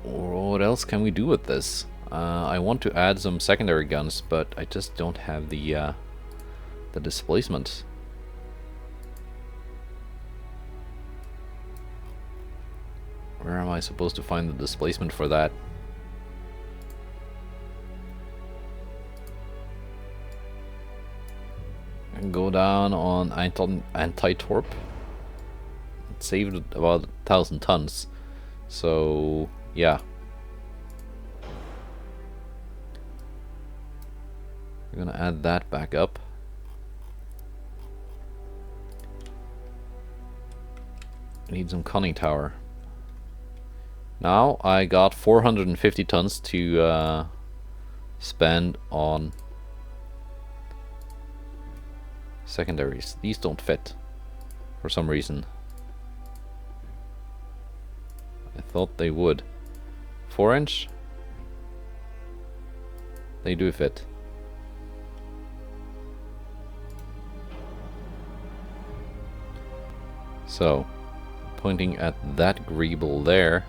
What else can we do with this? I want to add some secondary guns, but I just don't have the displacement. Where am I supposed to find the displacement for that? I can go down on anti-torp. It saved about 1,000 tons. So, yeah. We're gonna add that back up. I need some conning tower. Now I got 450 tons to spend on secondaries. These don't fit for some reason. I thought they would. 4-inch? They do fit. So, pointing at that greeble there,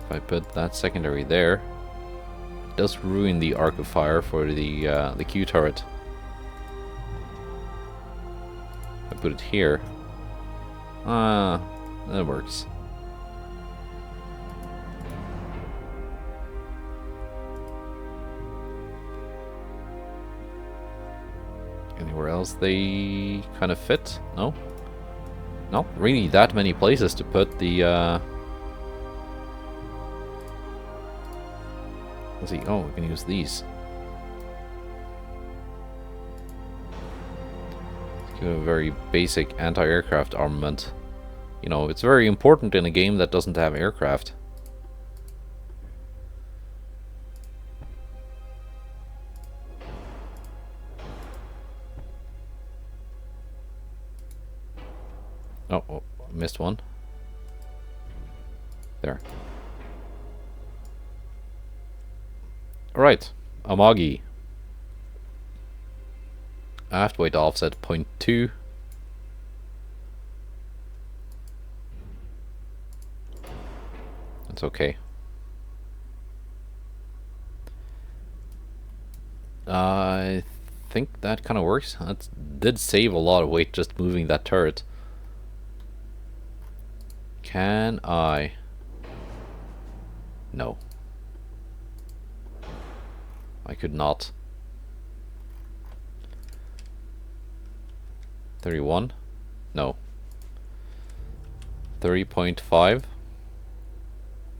if I put that secondary there, it does ruin the arc of fire for the Q turret. If I put it here, that works. Anywhere else they kind of fit? No? Not really that many places to put the let's see. Oh, we can use these. Let's give it a very basic anti-aircraft armament. You know, it's very important in a game that doesn't have aircraft. Oh, missed one. There. Alright, Amagi. Aft weight offset 0.2. That's okay. I think that kind of works. That did save a lot of weight just moving that turret. Can I? No. I could not. 31? No. 30.5?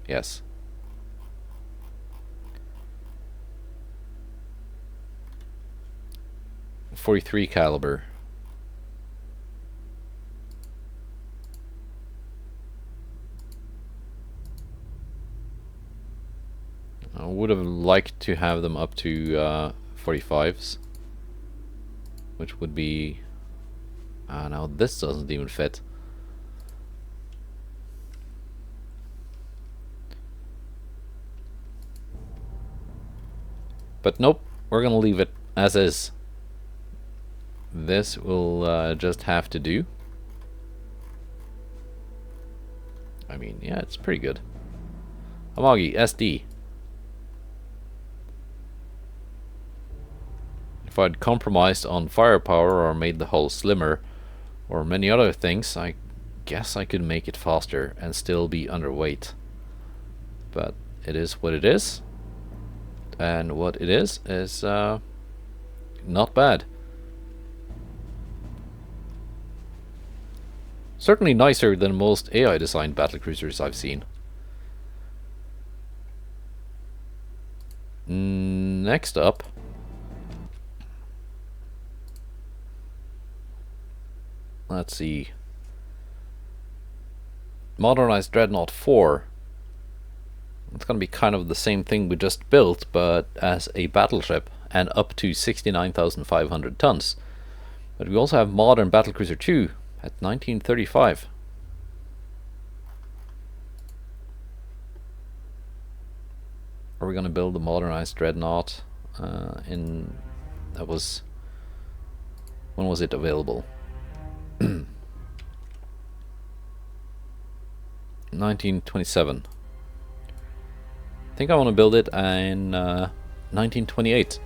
Yes. .43 caliber. I would have liked to have them up to 45s, which would be... now this doesn't even fit. But nope, we're gonna leave it as is. This will just have to do. I mean, yeah, it's pretty good. Amagi, SD. If I'd compromised on firepower or made the hull slimmer or many other things, I guess I could make it faster and still be underweight. But it is what it is. And what it is not bad. Certainly nicer than most AI designed battlecruisers I've seen. Next up, let's see, Modernized Dreadnought 4. It's going to be kind of the same thing we just built, but as a battleship and up to 69,500 tons. But we also have modern Battlecruiser 2 at 1935. Are we going to build a modernized Dreadnought when was it available? 1927. I think I want to build it in 1928.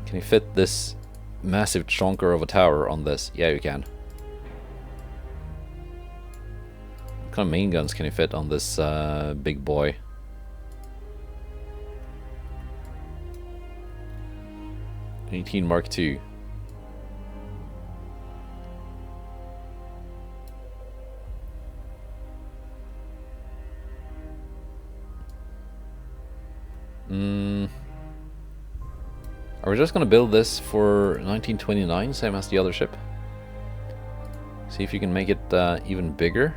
Can you fit this massive chonker of a tower on this? Yeah, you can. What kind of main guns can you fit on this big boy? '18 Mark II. Are we just gonna build this for 1929, same as the other ship? See if you can make it even bigger.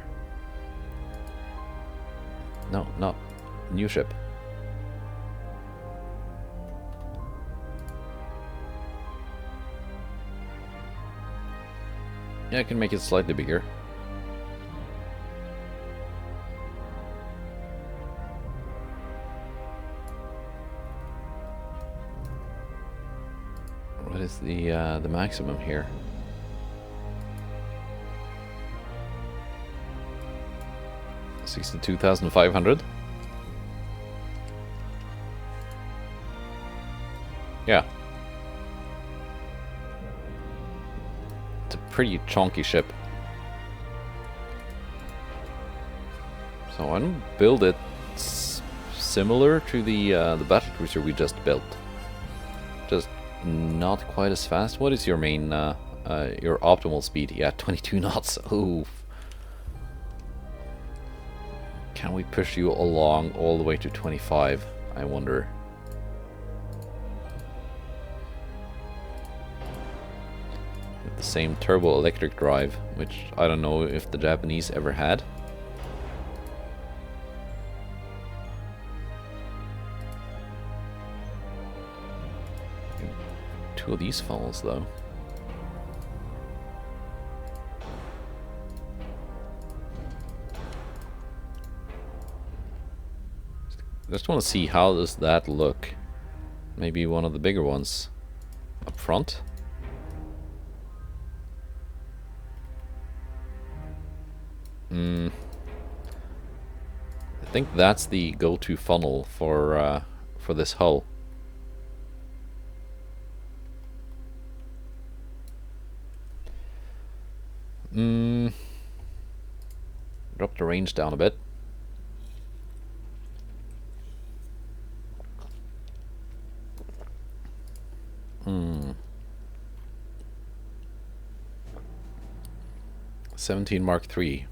No, not new ship. Yeah, I can make it slightly bigger. What is the maximum here? $62,500. Yeah. It's a pretty chunky ship. So I'm gonna build it similar to the battlecruiser we just built. Just not quite as fast. What is your main your optimal speed? Yeah, 22 knots. Ooh. Can we push you along all the way to 25? I wonder. With the same turbo electric drive, which I don't know if the Japanese ever had. Two of these funnels though. Just want to see how does that look. Maybe one of the bigger ones up front. I think that's the go-to funnel for this hull. Drop the range down a bit. Hmm. 17 Mark III.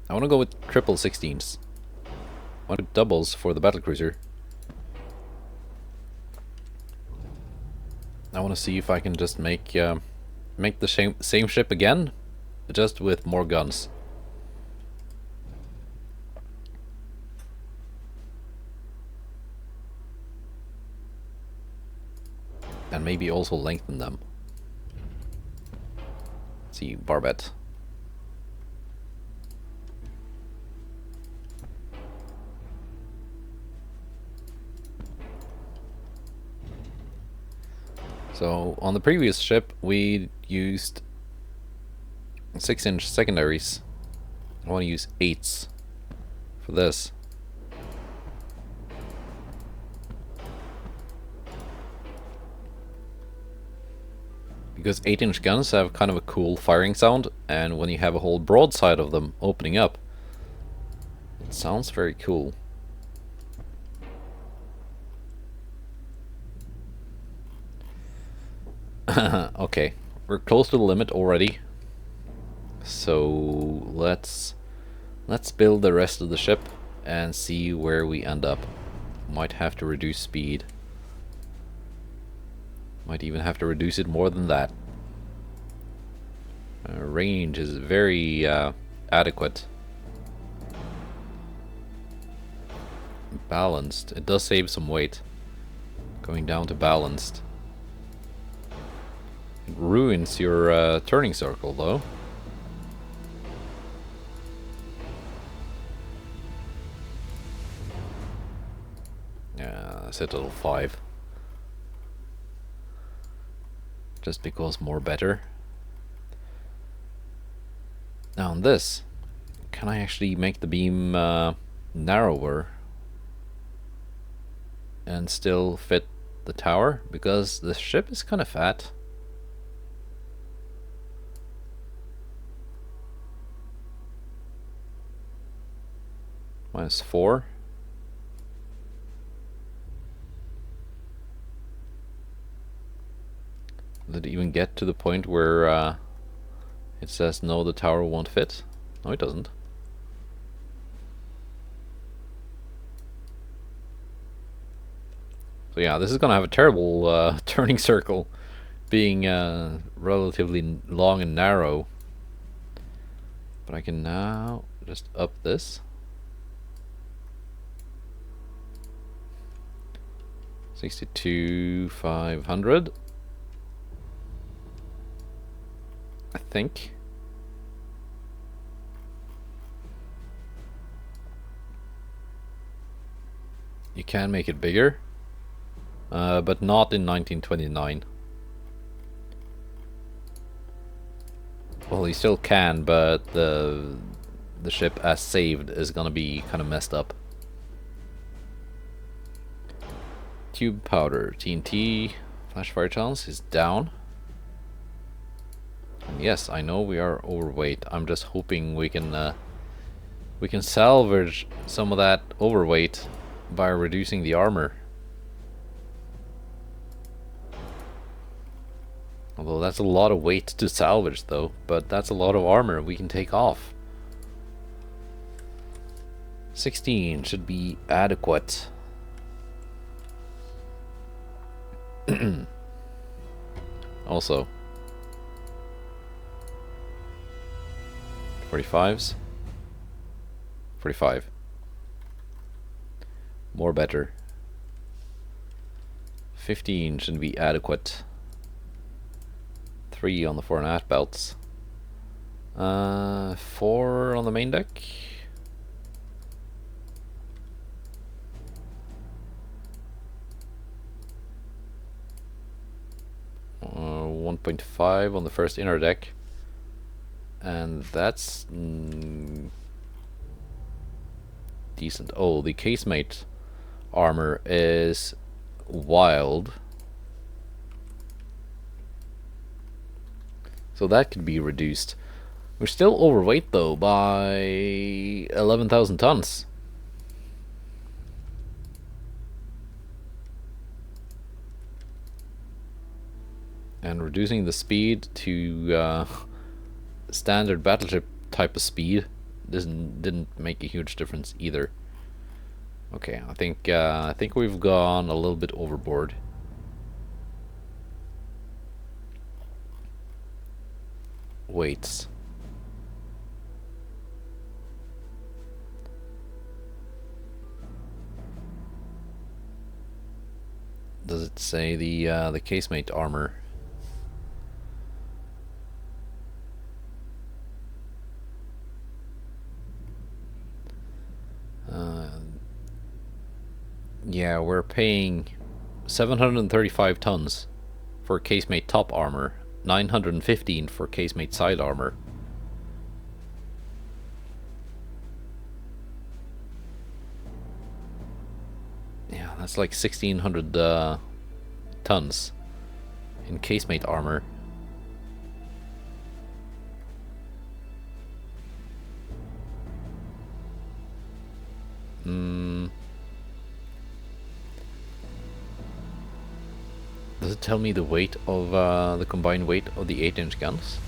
I want to go with triple 16s. I want doubles for the battlecruiser. I want to see if I can just make the same ship again, just with more guns. And maybe also lengthen them. Let's see, barbette. So on the previous ship we used 6-inch secondaries. I want to use 8s for this. Because 8-inch guns have kind of a cool firing sound, and when you have a whole broadside of them opening up, it sounds very cool. Okay, we're close to the limit already. So let's build the rest of the ship and see where we end up. Might have to reduce speed. Might even have to reduce it more than that. Range is very adequate. Balanced. It does save some weight. Going down to balanced. It ruins your turning circle though. Yeah, set level 5. Just because more better. Now on this, can I actually make the beam narrower and still fit the tower? Because the ship is kind of fat. -4. Did it even get to the point where it says no, the tower won't fit? No, it doesn't. So yeah, this is gonna have a terrible turning circle, being relatively long and narrow. But I can now just up this. 62,500. I think. You can make it bigger, but not in 1929. Well, you still can, but the ship as saved is gonna be kind of messed up. Tube powder, TNT, flash fire chance is down. And yes, I know we are overweight. I'm just hoping we can salvage some of that overweight by reducing the armor. Although that's a lot of weight to salvage though, but that's a lot of armor we can take off. 16 should be adequate. Also 45s. 45. More better. 15 should be adequate. 3 on the fore and aft belts. 4 on the main deck. Uh, 1.5 on the first inner deck. And that's decent. Oh, the casemate armor is wild. So that could be reduced. We're still overweight though by 11,000 tons. And reducing the speed to standard battleship type of speed didn't make a huge difference either. Okay, I think we've gone a little bit overboard. Weights. Does it say the casemate armor? Yeah, we're paying 735 tons for casemate top armor, 915 for casemate side armor. Yeah, that's like 1600 tons in casemate armor. Does it tell me the weight of the combined weight of the 8-inch guns?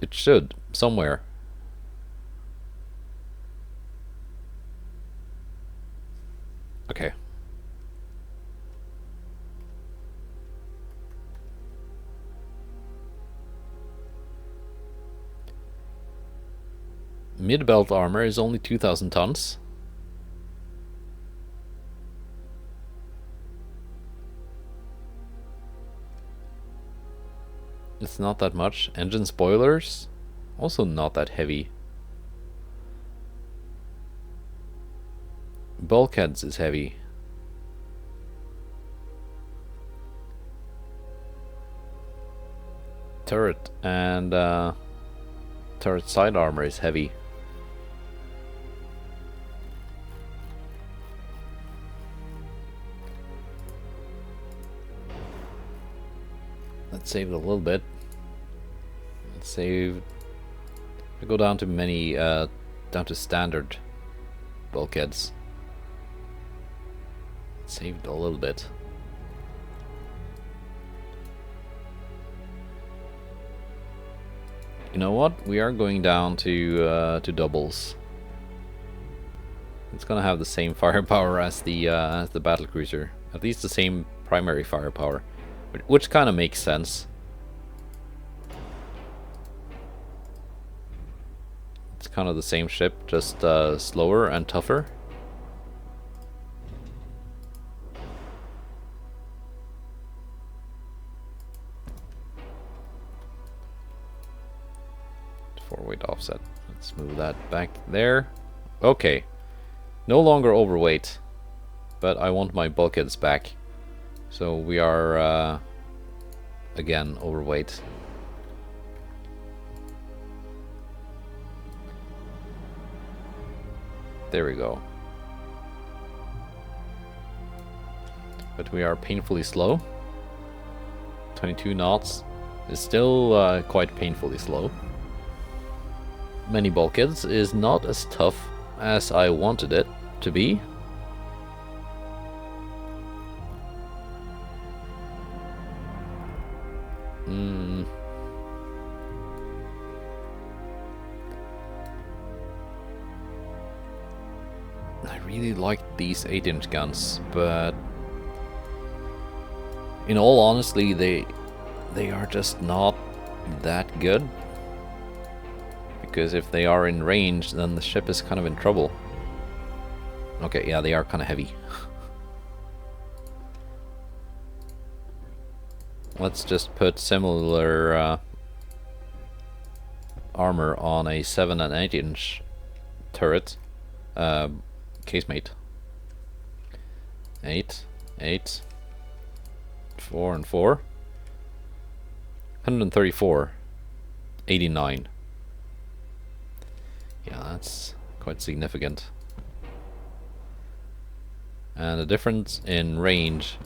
It should, somewhere. Okay. Mid-belt armor is only 2,000 tons. It's not that much. Engine spoilers, also not that heavy. Bulkheads is heavy. Turret and turret side armor is heavy. Let's save it a little bit. Let's save. I go down to many, down to standard bulkheads. Saved a little bit. You know what? We are going down to doubles. It's gonna have the same firepower as the battlecruiser. At least the same primary firepower, which kind of makes sense. It's kind of the same ship, just slower and tougher. Forward offset. Let's move that back there. Okay. No longer overweight, but I want my bulkheads back. So we are again overweight. There we go. But we are painfully slow. 22 knots is still quite painfully slow. Many bulkheads is not as tough as I wanted it to be. I really like these 8-inch guns, but in all honesty, they are just not that good. Because if they are in range, then the ship is kind of in trouble. Okay, yeah, they are kind of heavy. Let's just put similar armor on a 7 and 8-inch turret casemate. 8, 8, 4 and 4. 134, 89. Yeah, that's quite significant. And the difference in range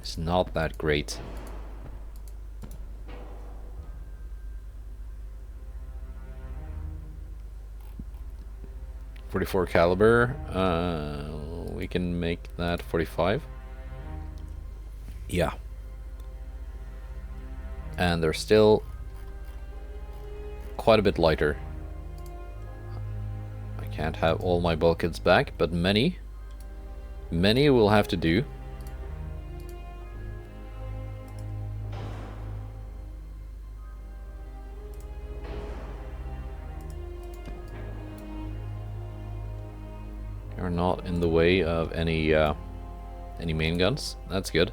is not that great. .44 caliber, we can make that 45. Yeah. And they're still quite a bit lighter. Can't have all my bulkheads back, but many will have to do. You're not in the way of any main guns. That's good.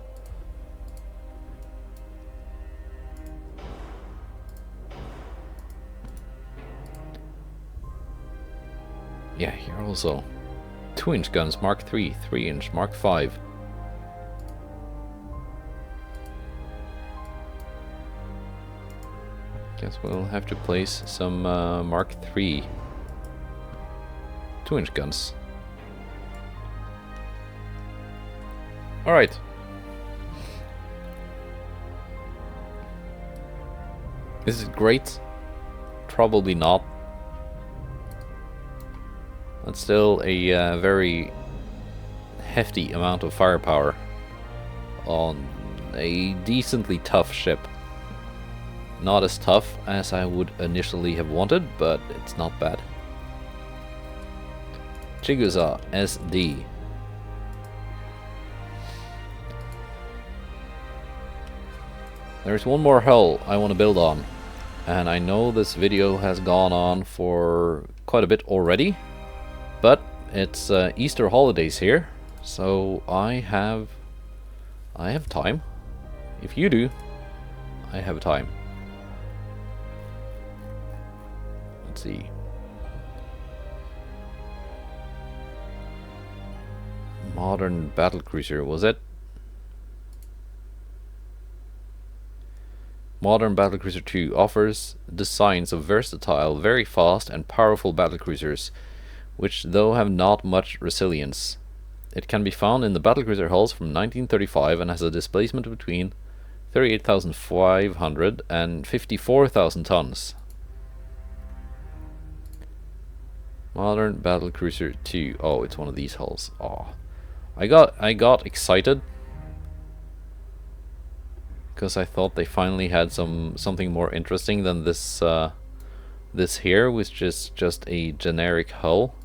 Yeah, here also. 2-inch guns, Mark 3, 3-inch, Mark 5. Guess we'll have to place some Mark 3 2-inch guns. Alright. Is it great? Probably not. That's still a very hefty amount of firepower on a decently tough ship. Not as tough as I would initially have wanted, but it's not bad. Chigusa SD. There's one more hull I want to build on, and I know this video has gone on for quite a bit already, but it's Easter holidays here, so I have time. If you do, I have time. Let's see. Modern battlecruiser, was it? Modern Battlecruiser 2 offers designs of versatile, very fast and powerful battlecruisers, which though have not much resilience. It can be found in the battlecruiser hulls from 1935 and has a displacement between 38,500 and 54,000 tons. Modern Battlecruiser 2. Oh, it's one of these hulls. Oh, I got excited because I thought they finally had something more interesting than this this here, which is just a generic hull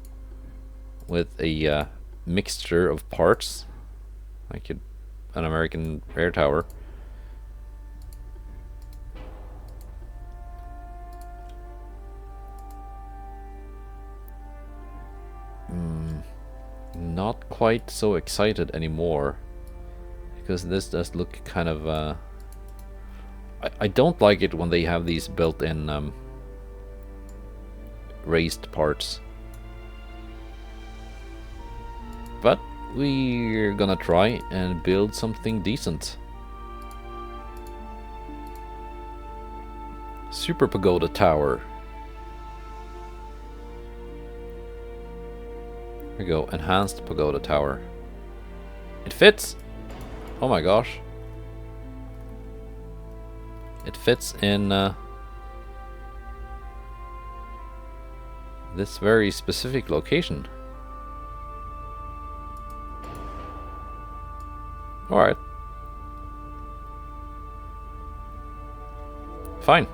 with a mixture of parts, like an American air tower. Not quite so excited anymore, because this does look kind of I don't like it when they have these built-in raised parts. But we're gonna try and build something decent. Super Pagoda Tower. Here we go, Enhanced Pagoda Tower. It fits! Oh my gosh. It fits in this very specific location. Alright. Fine.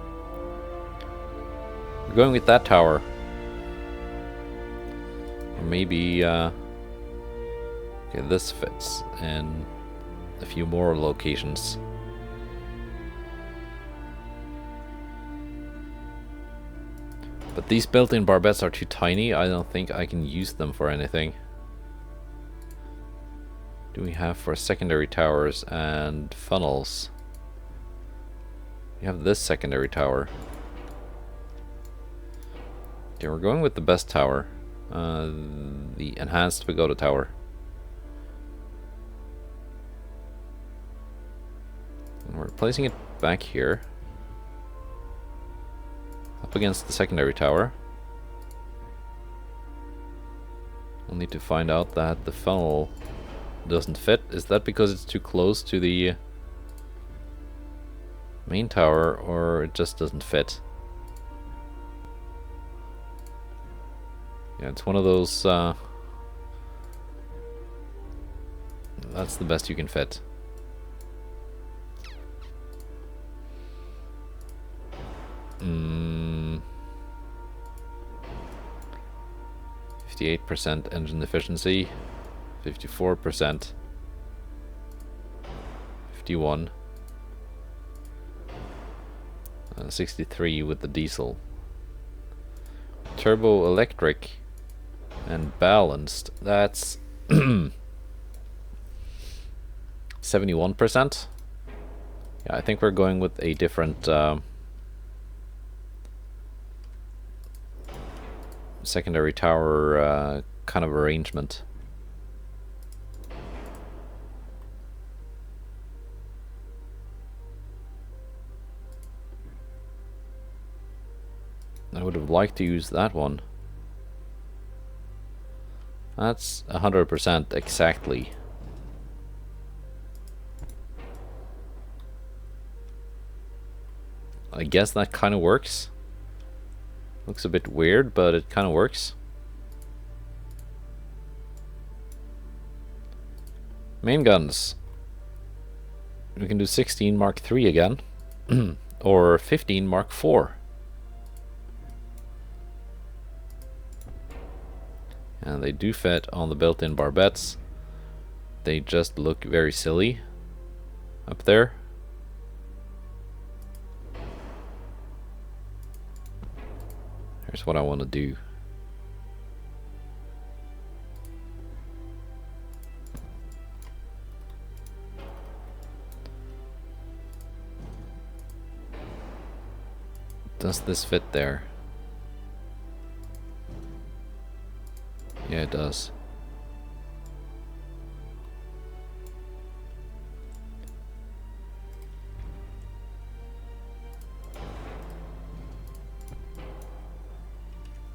We're going with that tower. Or maybe, okay, this fits in a few more locations. But these built-in barbettes are too tiny. I don't think I can use them for anything. Do we have for secondary towers and funnels? We have this secondary tower. Okay, we're going with the best tower. The Enhanced Pagoda Tower. And we're placing it back here. Up against the secondary tower. We'll need to find out that the funnel doesn't fit. Is that because it's too close to the main tower, or it just doesn't fit? Yeah, it's one of those that's the best you can fit. Mm. 58% engine efficiency, 54%, 51, 63 with the diesel. Turbo electric and balanced, that's 71%. Yeah, I think we're going with a different secondary tower kind of arrangement. I would have liked to use that one. That's 100% exactly. I guess that kind of works. Looks a bit weird, but it kind of works. Main guns. We can do 16 Mark III again. Or 15 Mark IV. And they do fit on the built-in barbettes. They just look very silly up there. Here's what I want to do. Does this fit there? Yeah, it does.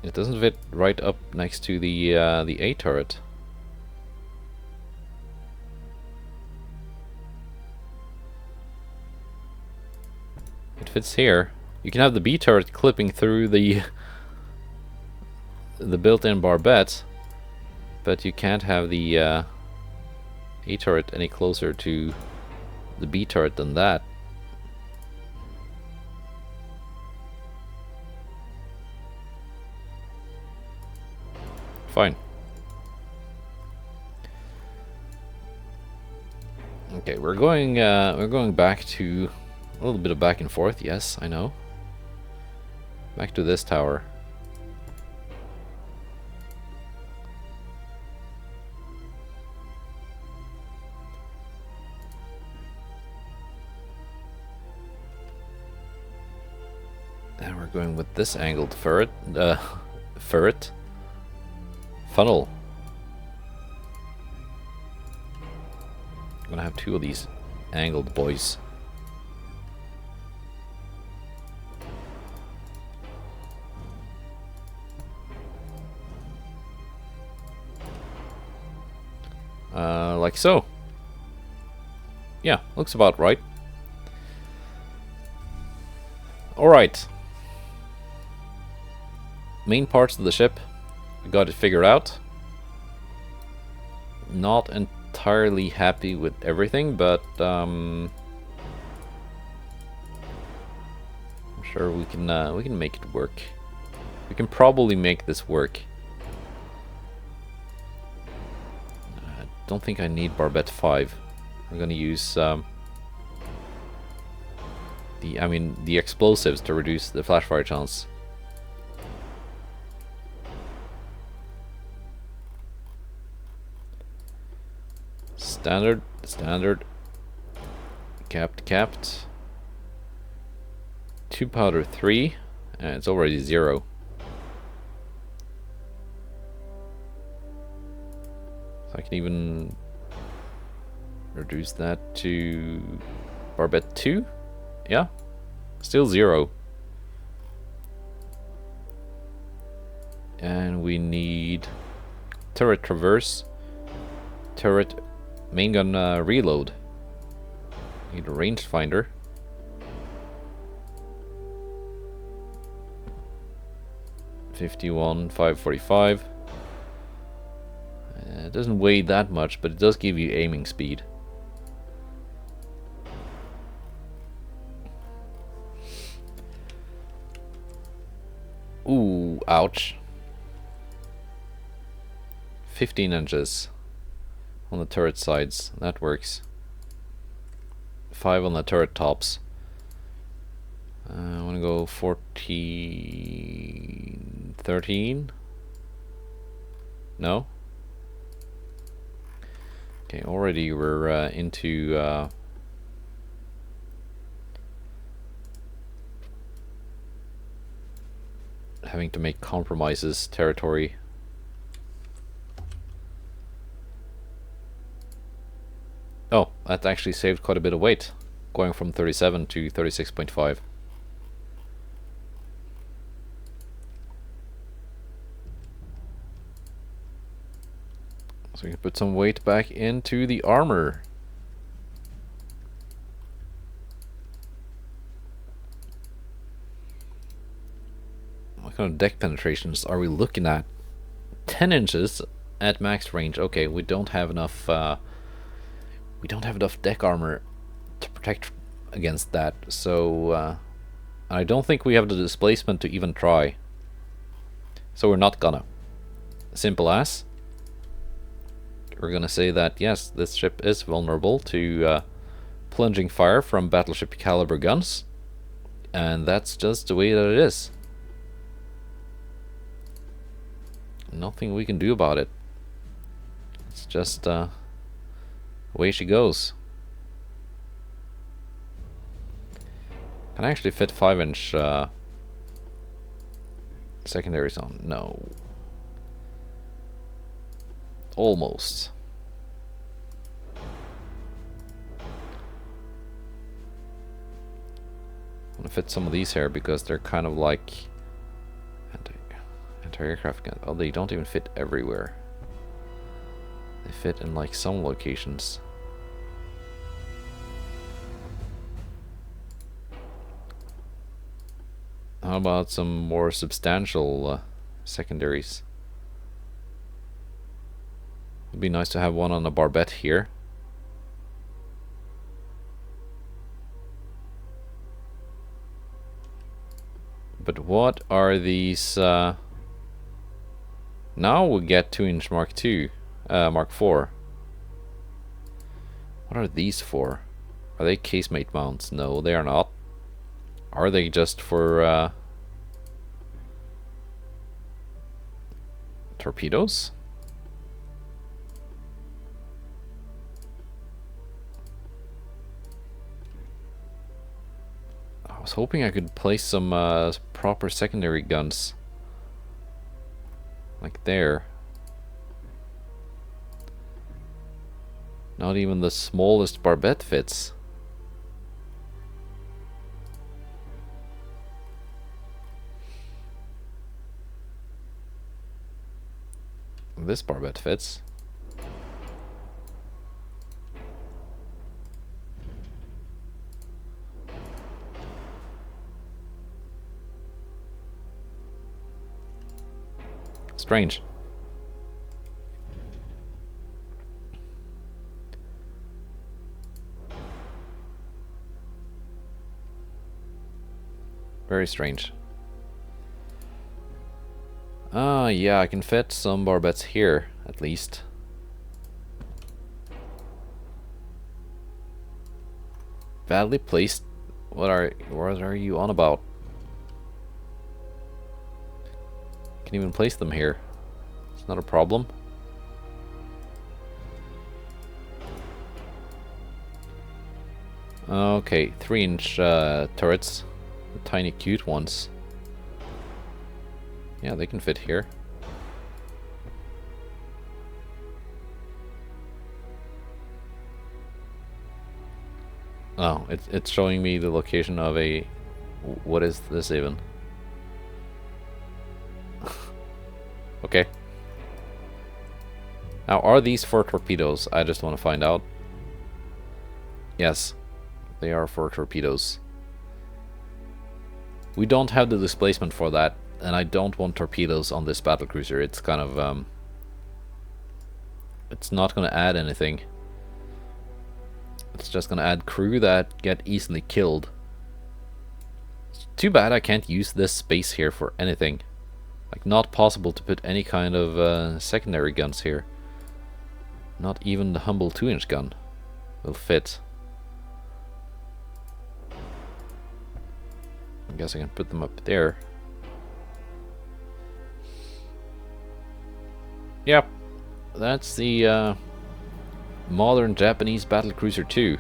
It doesn't fit right up next to the A turret. It fits here. You can have the B turret clipping through the built-in barbette, but you can't have the A turret any closer to the B turret than that. Fine. Okay, we're going back to a little bit of back and forth. Yes, I know. Back to this tower. And we're going with this angled funnel. I'm gonna have two of these angled boys. Like so. Yeah, looks about right. Alright. Main parts of the ship. We got it figured out. Not entirely happy with everything, but I'm sure we can make it work. We can probably make this work. Don't think I need Barbette 5. I'm gonna use the explosives to reduce the flash fire chance. Standard, capped. 2 powder 3, and it's already 0. I can even reduce that to Barbette 2. Yeah, still 0. And we need turret traverse, turret main gun reload. Need a rangefinder. .51, 545. It doesn't weigh that much, but it does give you aiming speed. Ooh, ouch. 15 inches on the turret sides. That works. 5 on the turret tops. I want to go 14... 13? No? Okay, already we're into having to make compromises territory. Oh, that actually saved quite a bit of weight, going from 37 to 36.5. So we can put some weight back into the armor. kind of deck penetrations are we looking at? 10 inches at max range. Okay, we don't have enough. We don't have enough deck armor to protect against that. So I don't think we have the displacement to even try. So we're not gonna. Simple as. We're gonna say that yes, this ship is vulnerable to plunging fire from battleship caliber guns, and that's just the way that it is. Nothing we can do about it. It's just the way she goes. Can I actually fit 5-inch secondaries on? No. Almost. I'm gonna fit some of these here because they're kind of like anti-aircraft guns. Oh, they don't even fit everywhere. They fit in like some locations. How about some more substantial secondaries? It'd be nice to have one on the barbette here. But what are these? Now we get 2-inch Mark II, Mark IV. What are these for? Are they casemate mounts? No, they are not. Are they just for torpedoes? I was hoping I could place some proper secondary guns. Like there. Not even the smallest barbette fits. This barbette fits. Strange. Very strange. Yeah, I can fit some barbettes here, at least. Badly placed. What are you on about? Can even place them here. It's not a problem. Okay, 3-inch turrets. The tiny cute ones. Yeah, they can fit here. Oh, it's showing me the location of a... What is this even? Okay. Now, are these for torpedoes? I just want to find out. Yes, they are for torpedoes. We don't have the displacement for that, and I don't want torpedoes on this battlecruiser. It's kind of it's not going to add anything. It's just going to add crew that get easily killed. It's too bad I can't use this space here for anything. Like, not possible to put any kind of secondary guns here. Not even the humble 2-inch gun will fit. I guess I can put them up there. Yep, that's the modern Japanese battlecruiser 2.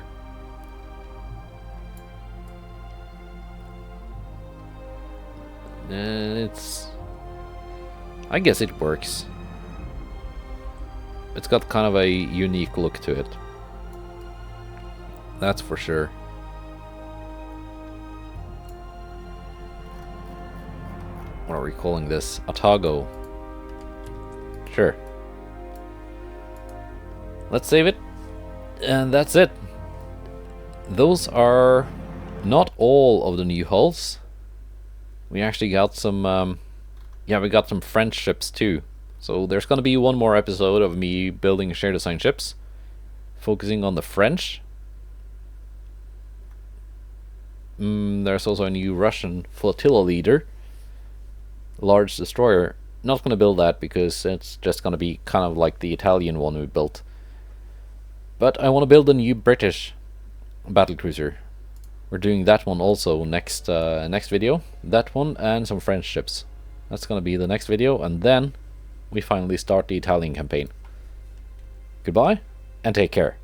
It's... I guess it works. It's got kind of a unique look to it. That's for sure. What are we calling this? Otago. Sure. Let's save it. And that's it. Those are not all of the new hulls. We actually got some yeah, we got some French ships too. So there's gonna be one more episode of me building share design ships, focusing on the French. There's also a new Russian flotilla leader, large destroyer. Not gonna build that because it's just gonna be kind of like the Italian one we built. But I want to build a new British battlecruiser. We're doing that one also next next video. That one and some French ships. That's gonna be the next video, and then we finally start the Italian campaign. Goodbye, and take care.